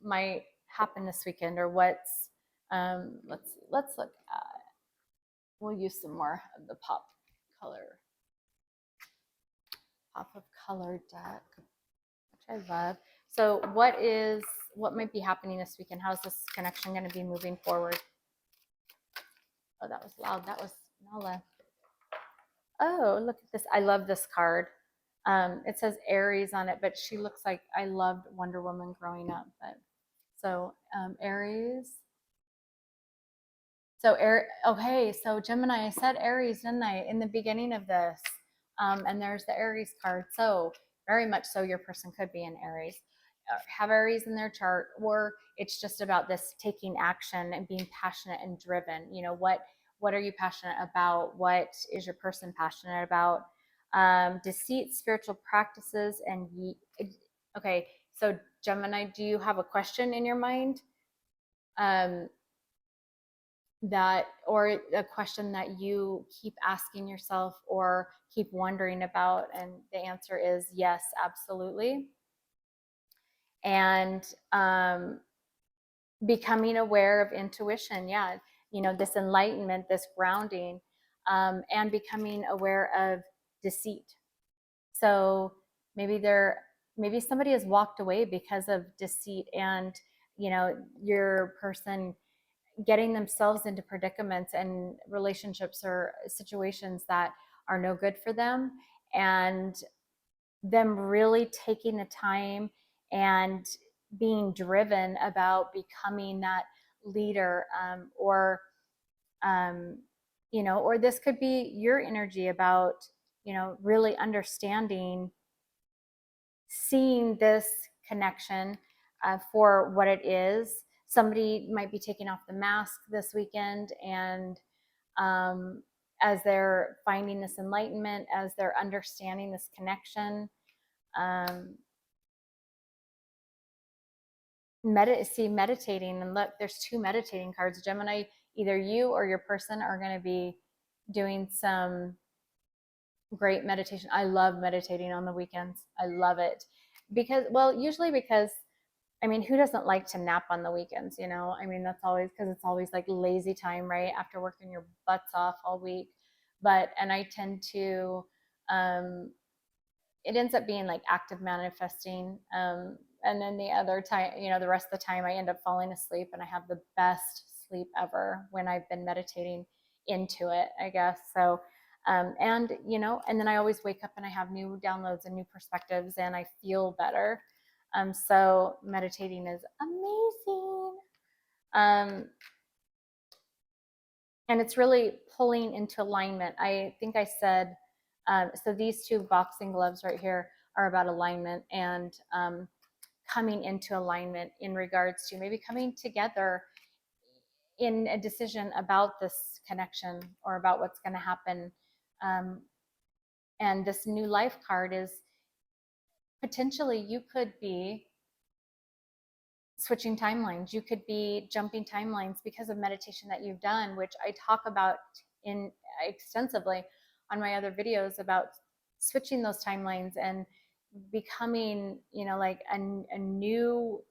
S1: might happen this weekend, or what's, let's look at, we'll use some more of the pop of color deck, which I love. So what might be happening this weekend? How's this connection going to be moving forward? Oh, that was loud. That was Nala. Oh, look at this. I love this card. It says Aries on it, but she looks like, I loved Wonder Woman growing up. But so Aries. So okay, so Gemini, I said Aries, didn't I, in the beginning of this? And there's the Aries card. So very much so your person could be an Aries. Have Aries in their chart, or it's just about this taking action and being passionate and driven. What are you passionate about? What is your person passionate about? deceit, spiritual practices, and okay. So Gemini, do you have a question in your mind? That, or a question that you keep asking yourself or keep wondering about? And the answer is yes, absolutely. And becoming aware of intuition, yeah, this enlightenment, this grounding, and becoming aware of deceit. So maybe somebody has walked away because of deceit, and your person getting themselves into predicaments and relationships or situations that are no good for them, and them really taking the time and being driven about becoming that leader, um, or this could be your energy about really understanding, seeing this connection for what it is. Somebody might be taking off the mask this weekend, and as they're finding this enlightenment, as they're understanding this connection, um, meditating. And look, there's two meditating cards. Gemini, either you or your person are going to be doing some great meditation. I love meditating on the weekends. I love it usually because I mean, who doesn't like to nap on the weekends? I mean, that's always, because it's always like lazy time, right? After working your butts off all week. And I tend to, it ends up being like active manifesting. And then the other time, the rest of the time I end up falling asleep, and I have the best sleep ever when I've been meditating into it, I guess. So, and then I always wake up and I have new downloads and new perspectives, and I feel better. So meditating is amazing. And it's really pulling into alignment. I think I said, so these two boxing gloves right here are about alignment, and coming into alignment in regards to maybe coming together in a decision about this connection or about what's going to happen. Um, and this new life card is potentially, you could be switching timelines. You could be jumping timelines because of meditation that you've done, which I talk about in extensively on my other videos about switching those timelines and becoming, like a new,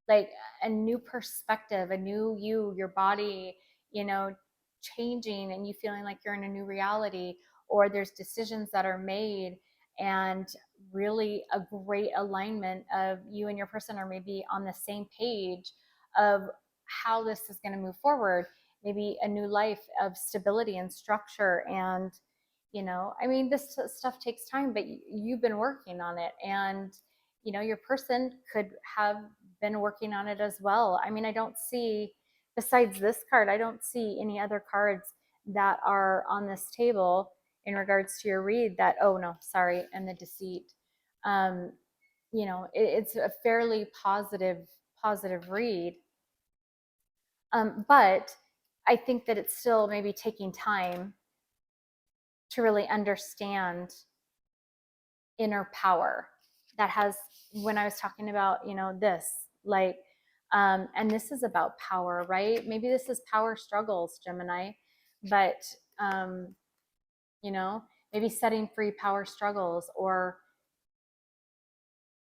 S1: like a new perspective, a new you, your body, you know, changing, and you feeling like you're in a new reality, or there's decisions that are made, and really a great alignment of you and your person are maybe on the same page of how this is going to move forward. Maybe a new life of stability and structure. And I mean, this stuff takes time, but you've been working on it, and your person could have been working on it as well. I mean, I don't see, besides this card, I don't see any other cards that are on this table in regards to your read that, oh no, sorry, and the deceit. Um, it's a fairly positive read. But I think that it's still maybe taking time to really understand inner power that has, when I was talking about this, like, and this is about power, right? Maybe this is power struggles, Gemini, but um maybe setting free power struggles, or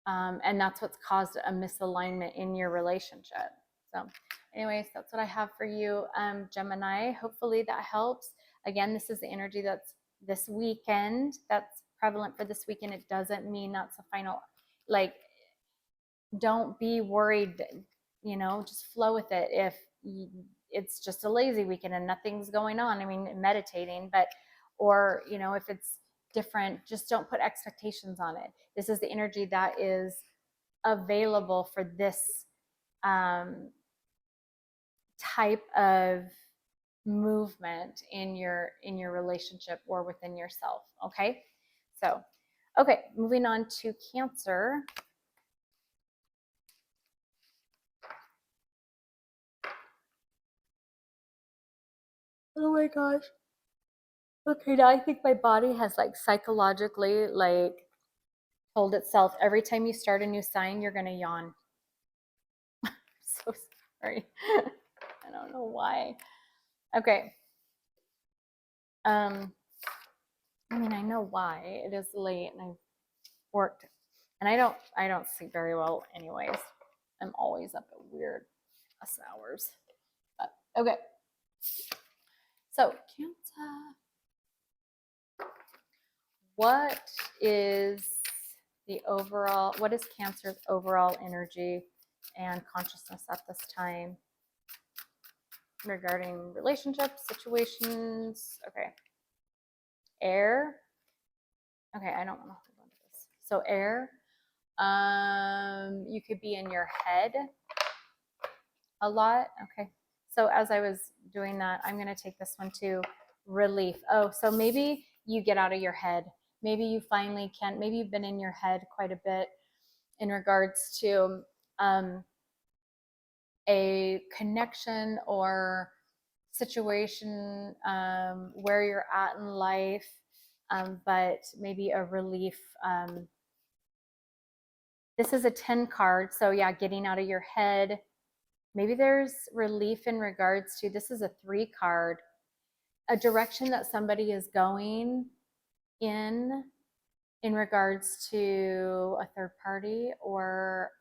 S1: and that's what's caused a misalignment in your relationship. So anyways, that's what I have for you, Gemini. Hopefully that helps. Again, this is the energy that's this weekend, that's prevalent for this weekend. It doesn't mean that's a final, like, don't be worried, just flow with it. If it's just a lazy weekend and nothing's going on, I mean, meditating, but, or, if it's different, just don't put expectations on it. This is the energy that is available for this type of movement in your relationship or within yourself. Okay, so okay, moving on to Cancer. Oh my gosh. Okay, now I think my body has like psychologically like told itself every time you start a new sign, you're gonna yawn. So sorry. I don't know why. Okay. I mean, I know why. It is late and I've worked and I don't sleep very well anyways. I'm always up at weird ass hours. But okay. So Cancer. What is what is Cancer's overall energy and consciousness at this time regarding relationships, situations? Okay. Air. Okay, I don't want to hold on to this. So air. You could be in your head a lot. Okay. So as I was doing that, I'm going to take this one too. Relief. Oh, so maybe you get out of your head. Maybe you finally can. Maybe you've been in your head quite a bit in regards to a connection or situation where you're at in life, but maybe a relief. This is a 10 card. So, yeah, getting out of your head. Maybe there's relief in regards to this is a 3 card, a direction that somebody is going in regards to a third party or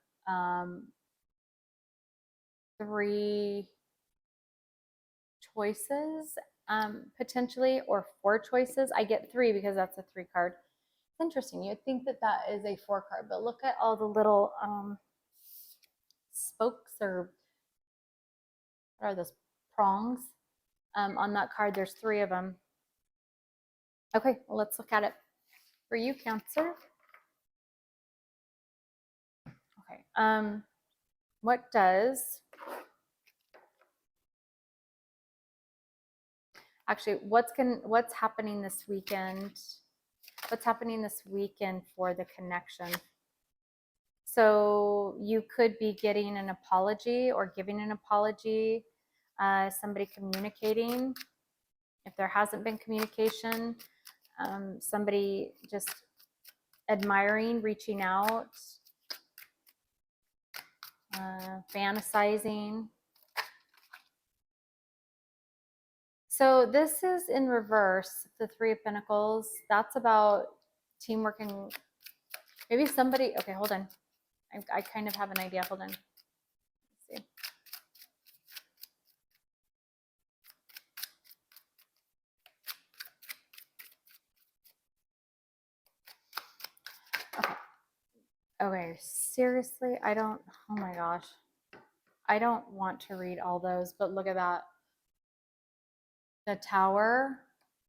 S1: 3 choices potentially, or 4 choices. I get 3 because that's a 3 card. It's interesting. You'd think that that is a 4 card, but look at all the little spokes, or what are those, prongs on that card. There's 3 of them. Okay, well, let's look at it for you, Cancer. Okay. What does actually what's happening this weekend? What's happening this weekend for the connection? So you could be getting an apology or giving an apology, somebody communicating. If there hasn't been communication, somebody just admiring, reaching out, fantasizing. So this is in reverse, the 3 of Pentacles. That's about teamwork and maybe somebody, okay, hold on. I kind of have an idea. Hold on. Let's see. Okay. Okay, seriously, oh my gosh. I don't want to read all those, but look at that. The Tower,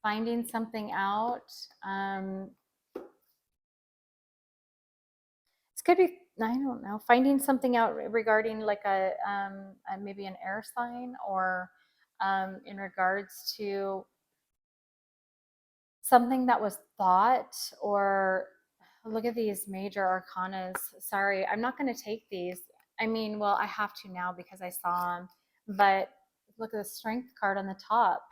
S1: finding something out. This could be, I don't know, finding something out regarding like a maybe an air sign, or in regards to something that was thought, or look at these major arcanas. Sorry, I'm not going to take these. I mean, well, I have to now because I saw them, but look at the Strength card on the top.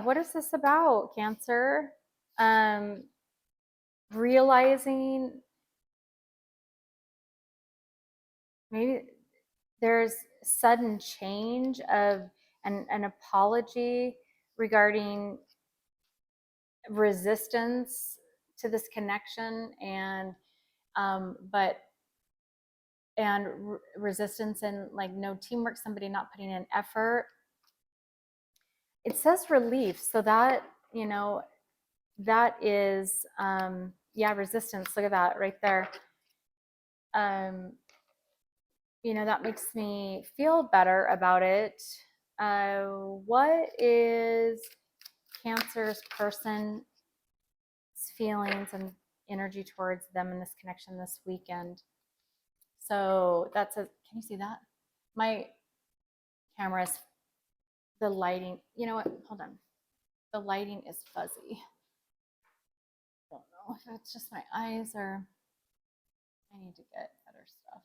S1: What is this about, Cancer? Realizing maybe there's sudden change of an apology regarding resistance to this connection, and but and resistance and like no teamwork, somebody not putting in effort. It says relief, so that, you know, that is yeah, resistance. Look at that right there. You know, that makes me feel better about it. What is Cancer's person's feelings and energy towards them in this connection this weekend? So that's a, can you see that? My camera's, the lighting, you know what? Hold on. The lighting is fuzzy. I don't know if it's just my eyes or I need to get better stuff.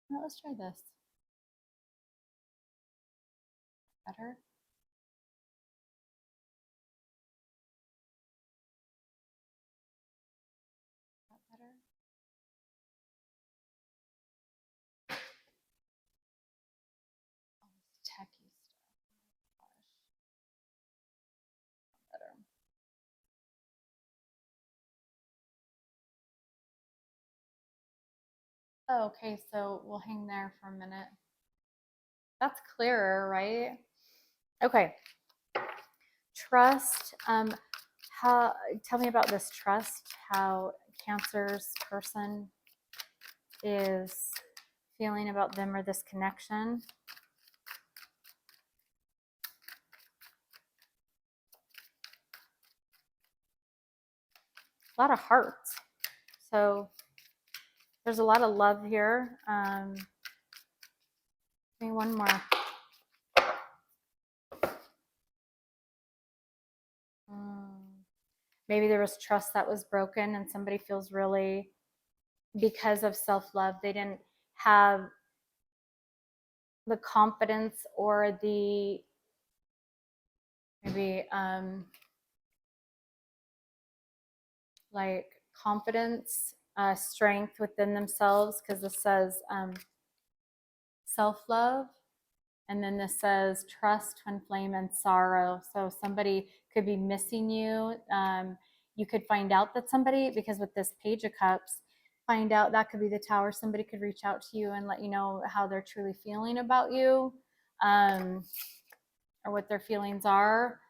S1: Well, let's try this. Better? Better? Oh, this techie stuff. Gosh. Better. Oh, okay, so we'll hang there for a minute. That's clearer, right? Okay. Trust. How? Tell me about this trust. How Cancer's person is feeling about them or this connection. A lot of hearts. So there's a lot of love here. Give me one more. Maybe there was trust that was broken and somebody feels really, because of self-love, they didn't have the confidence or the maybe like confidence, strength within themselves, because this says self-love, and then this says trust, twin flame, and sorrow. So somebody could be missing you. You could find out that somebody, because with this Page of Cups, find out that could be the Tower. Somebody could reach out to you and let you know how they're truly feeling about you, or what their feelings are.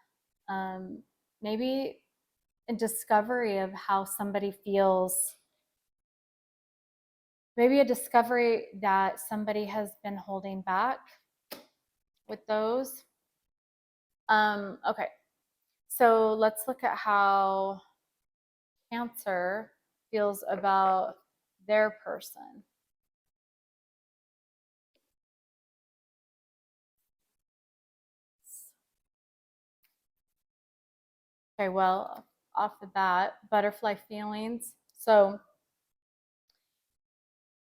S1: Maybe a discovery of how somebody feels. Maybe a discovery that somebody has been holding back with those. Okay, so let's look at how Cancer feels about their person. Okay, well, off the bat, butterfly feelings. So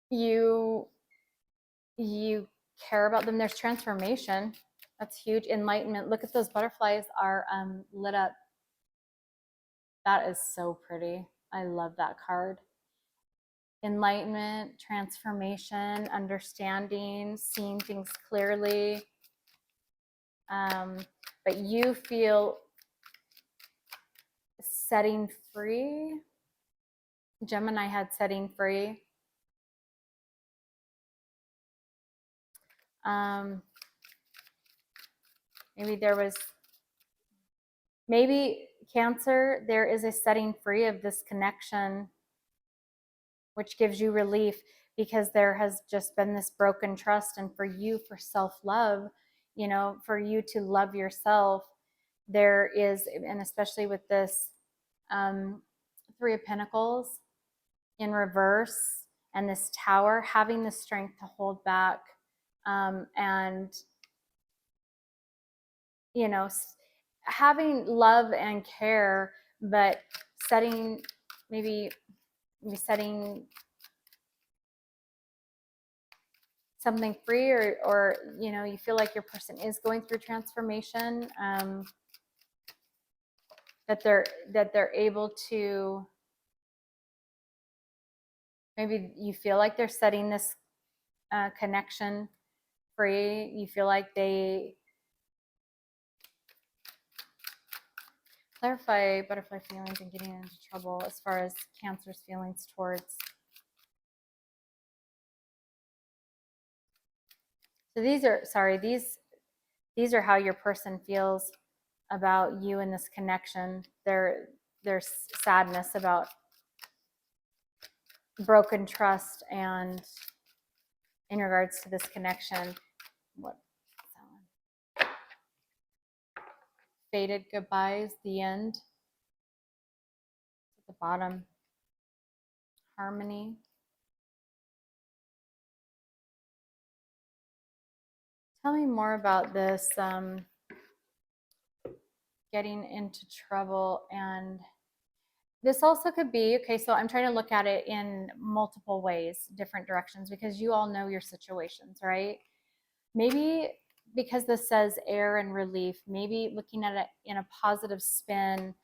S1: you care about them. There's transformation. That's huge. Enlightenment. Look at those butterflies are lit up. That is so pretty. I love that card. Enlightenment, transformation, understanding, seeing things clearly. But you feel setting free. Gemini had setting free. Maybe there was, maybe Cancer, there is a setting free of this connection, which gives you relief, because there has just been this broken trust. And for you, for self-love, you know, for you to love yourself, there is, and especially with this Three of Pentacles in reverse and this Tower, having the strength to hold back, and you know, having love and care, but setting, maybe setting something free, or you know, you feel like your person is going through transformation, that they're able to, maybe you feel like they're setting this connection free. You feel like they clarify butterfly feelings and getting into trouble as far as Cancer's feelings towards. So these are, sorry, these are how your person feels about you in this connection. There's sadness about broken trust, and in regards to this connection, what, faded goodbyes, the end, at the bottom, harmony. Tell me more about this getting into trouble. And this also could be, okay, so I'm trying to look at it in multiple ways, different directions, because you all know your situations, right? Maybe because this says air and relief, maybe looking at it in a positive spin,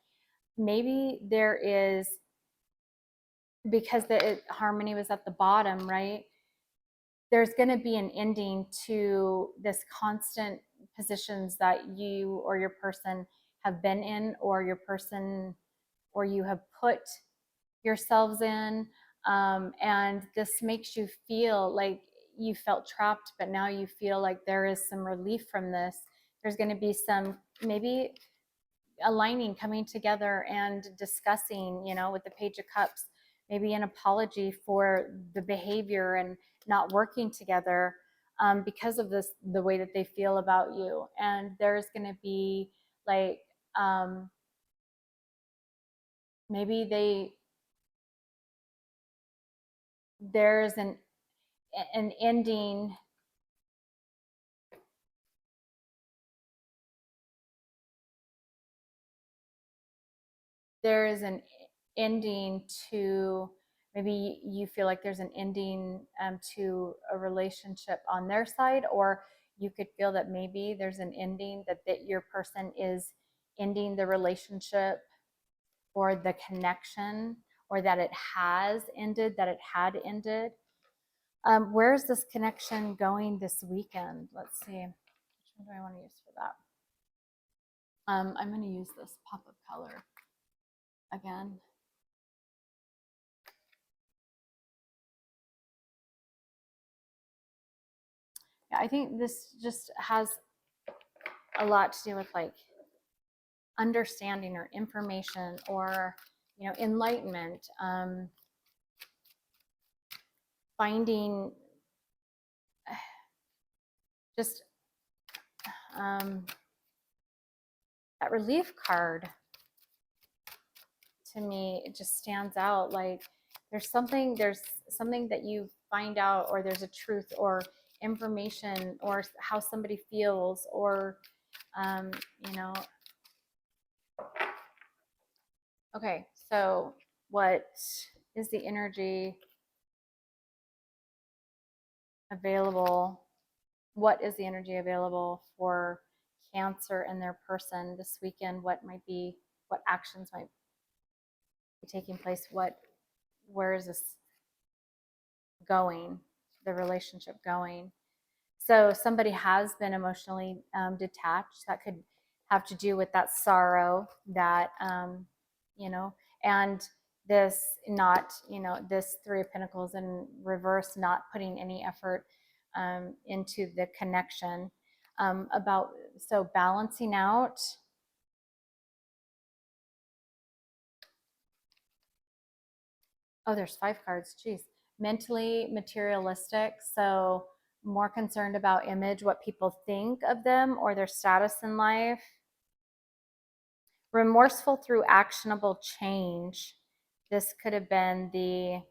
S1: maybe there is, because the harmony was at the bottom, right? There's going to be an ending to this constant positions that you or your person have been in, or your person or you have put yourselves in. And this makes you feel like you felt trapped, but now you feel like there is some relief from this. There's going to be some maybe aligning, coming together and discussing, with the Page of Cups, maybe an apology for the behavior and not working together, because of this, the way that they feel about you. And there's going to be like, maybe there's an ending. There is an ending to, maybe you feel like there's an ending, to a relationship on their side, or you could feel that maybe there's an ending, that your person is ending the relationship or the connection, or that it has ended, that it had ended. Where's this connection going this weekend? Let's see. Which one do I want to use for that? I'm going to use this pop of color again. Yeah, I think this just has a lot to do with like understanding or information, or enlightenment, finding just that relief card. To me, it just stands out. Like there's something that you find out, or there's a truth or information, or how somebody feels, or you know okay, so what is the energy available? What is the energy available for Cancer and their person this weekend? What actions might be taking place? Where is this going? The relationship going? So somebody has been emotionally detached. That could have to do with that sorrow, that and this not, this Three of Pentacles in reverse, not putting any effort into the connection, so balancing out. Oh, there's 5 cards. Geez. Mentally materialistic. So more concerned about image, what people think of them, or their status in life. Remorseful through actionable change. This could have been the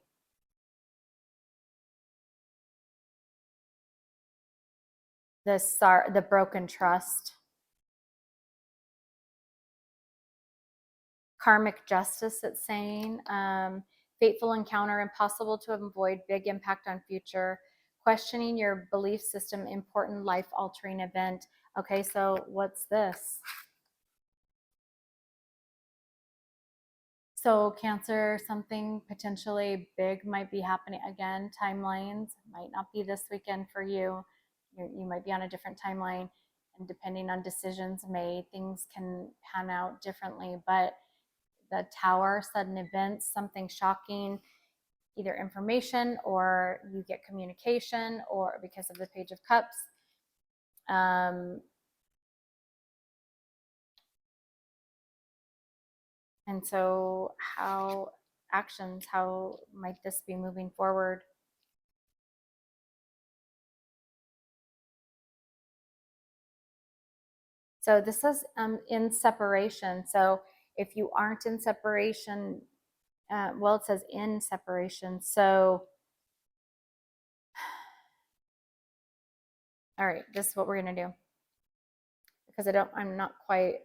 S1: broken trust. Karmic justice, it's saying. Fateful encounter, impossible to avoid, big impact on future. Questioning your belief system, important life altering event. Okay, so what's this? So Cancer, something potentially big might be happening again. Timelines might not be this weekend for you. You might be on a different timeline, and depending on decisions made, things can pan out differently. But the Tower, sudden events, something shocking, either information, or you get communication, or because of the Page of Cups. And so how might this be moving forward? So this is in separation. So if you aren't in separation, well, it says in separation. So, all right, this is what we're going to do, because I'm not quite,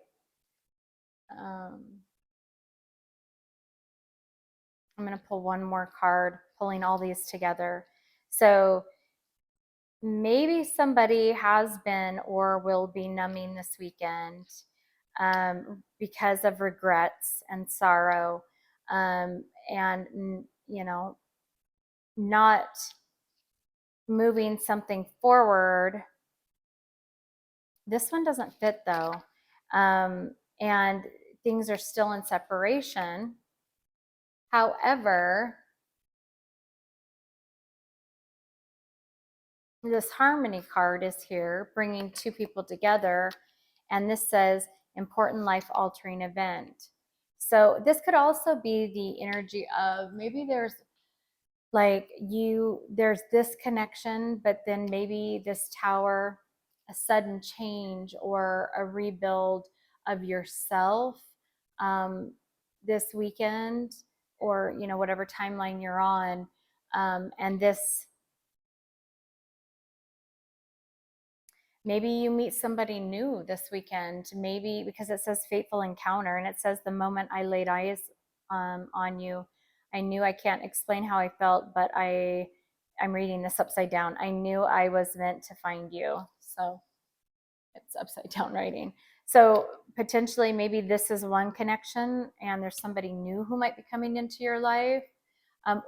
S1: I'm going to pull one more card, pulling all these together. So maybe somebody has been or will be numbing this weekend because of regrets and sorrow, and, you know, not moving something forward. This one doesn't fit though. And things are still in separation. However, this harmony card is here, bringing two people together. And this says important life altering event. So this could also be the energy of maybe there's there's this connection, but then maybe this tower, a sudden change or a rebuild of yourself this weekend, or, you know, whatever timeline you're on. And this, maybe you meet somebody new this weekend, maybe because it says fateful encounter, and it says the moment I laid eyes on you, I knew, I can't explain how I felt, but I'm reading this upside down. I knew I was meant to find you. So it's upside down writing. So potentially maybe this is one connection and there's somebody new who might be coming into your life.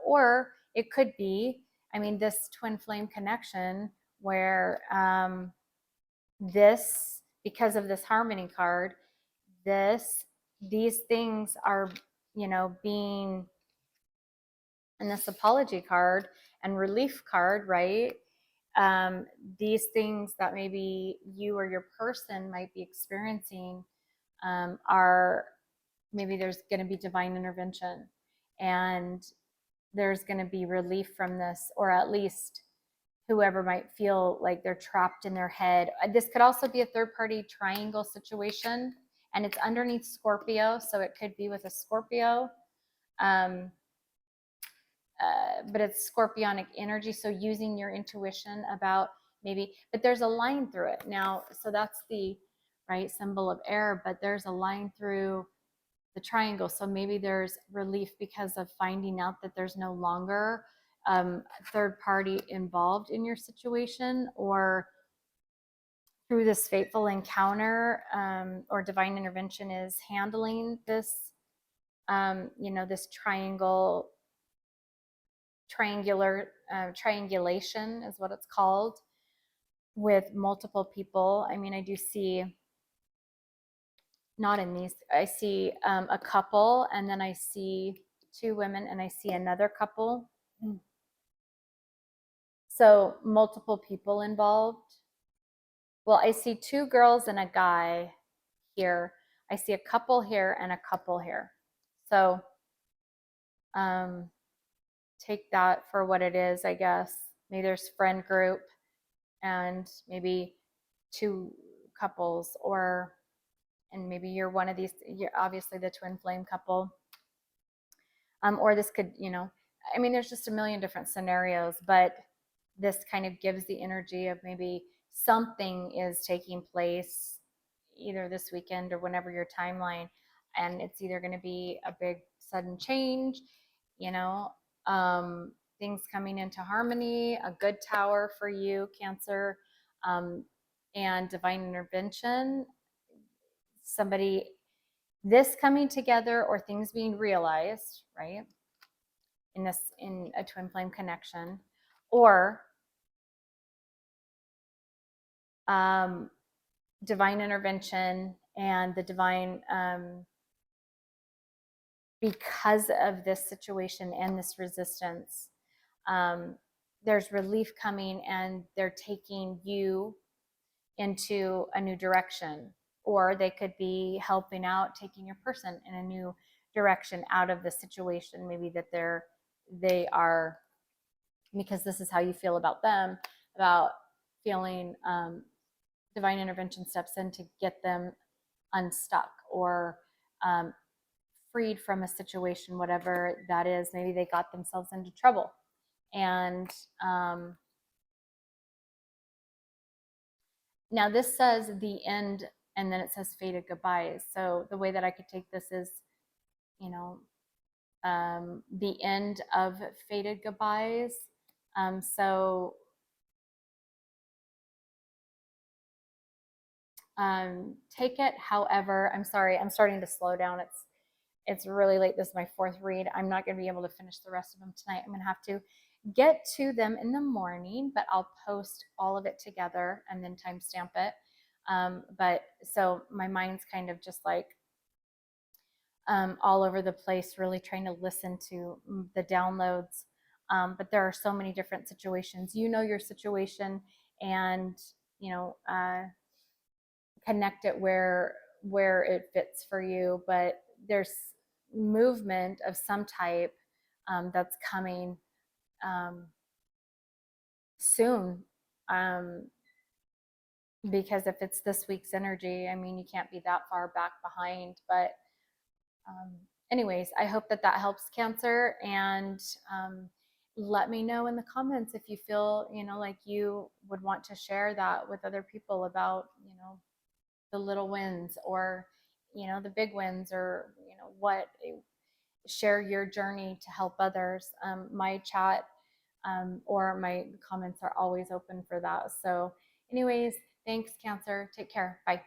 S1: Or it could be, I mean, this twin flame connection where this, because of this harmony card, these things are, you know, being, and this apology card and relief card, right? These things that maybe you or your person might be experiencing are, maybe there's going to be divine intervention, and there's going to be relief from this, or at least whoever might feel like they're trapped in their head. This could also be a third party triangle situation, and it's underneath Scorpio, so it could be with a Scorpio. But it's scorpionic energy, so using your intuition about maybe, but there's a line through it now, so that's the right symbol of air, but there's a line through the triangle, so maybe there's relief because of finding out that there's no longer third party involved in your situation, or through this fateful encounter, or divine intervention is handling this, you know, this triangulation is what it's called, with multiple people. I mean, I do see, not in these, I see a couple, and then I see two women, and I see another couple. So multiple people involved. Well, I see two girls and a guy here. I see a couple here and a couple here. So take that for what it is, I guess. Maybe there's friend group and maybe two couples, or, and maybe you're one of these, you're obviously the twin flame couple. Or this could, you know, I mean, there's just a million different scenarios, but this kind of gives the energy of maybe something is taking place either this weekend or whenever your timeline, and it's either going to be a big sudden change, you know, things coming into harmony, a good tower for you, Cancer, and divine intervention, somebody, this coming together, or things being realized, right, in a twin flame connection, or divine intervention and the divine, because of this situation and this resistance, there's relief coming, and they're taking you into a new direction, or they could be helping out, taking your person in a new direction out of the situation, maybe that they are, because this is how you feel about them, about feeling, divine intervention steps in to get them unstuck, or freed from a situation, whatever that is. Maybe they got themselves into trouble, and now this says the end, and then it says faded goodbyes. So the way that I could take this is, you know, the end of faded goodbyes. So Take it however, I'm sorry, I'm starting to slow down. It's really late. This is my fourth read. I'm not going to be able to finish the rest of them tonight. I'm going to have to get to them in the morning, but I'll post all of it together and then timestamp it. But so my mind's kind of just like all over the place, really trying to listen to the downloads. But there are so many different situations. You know your situation, and you know connect it where it fits for you. But there's movement of some type that's coming soon. Because if it's this week's energy, I mean, you can't be that far back behind. But anyways, I hope that that helps, Cancer. And let me know in the comments if you feel, you know, like you would want to share that with other people about, you know, the little wins, or, you know, the big wins, or, you know, what, share your journey to help others. My chat or my comments are always open for that. So anyways, thanks, Cancer. Take care. Bye.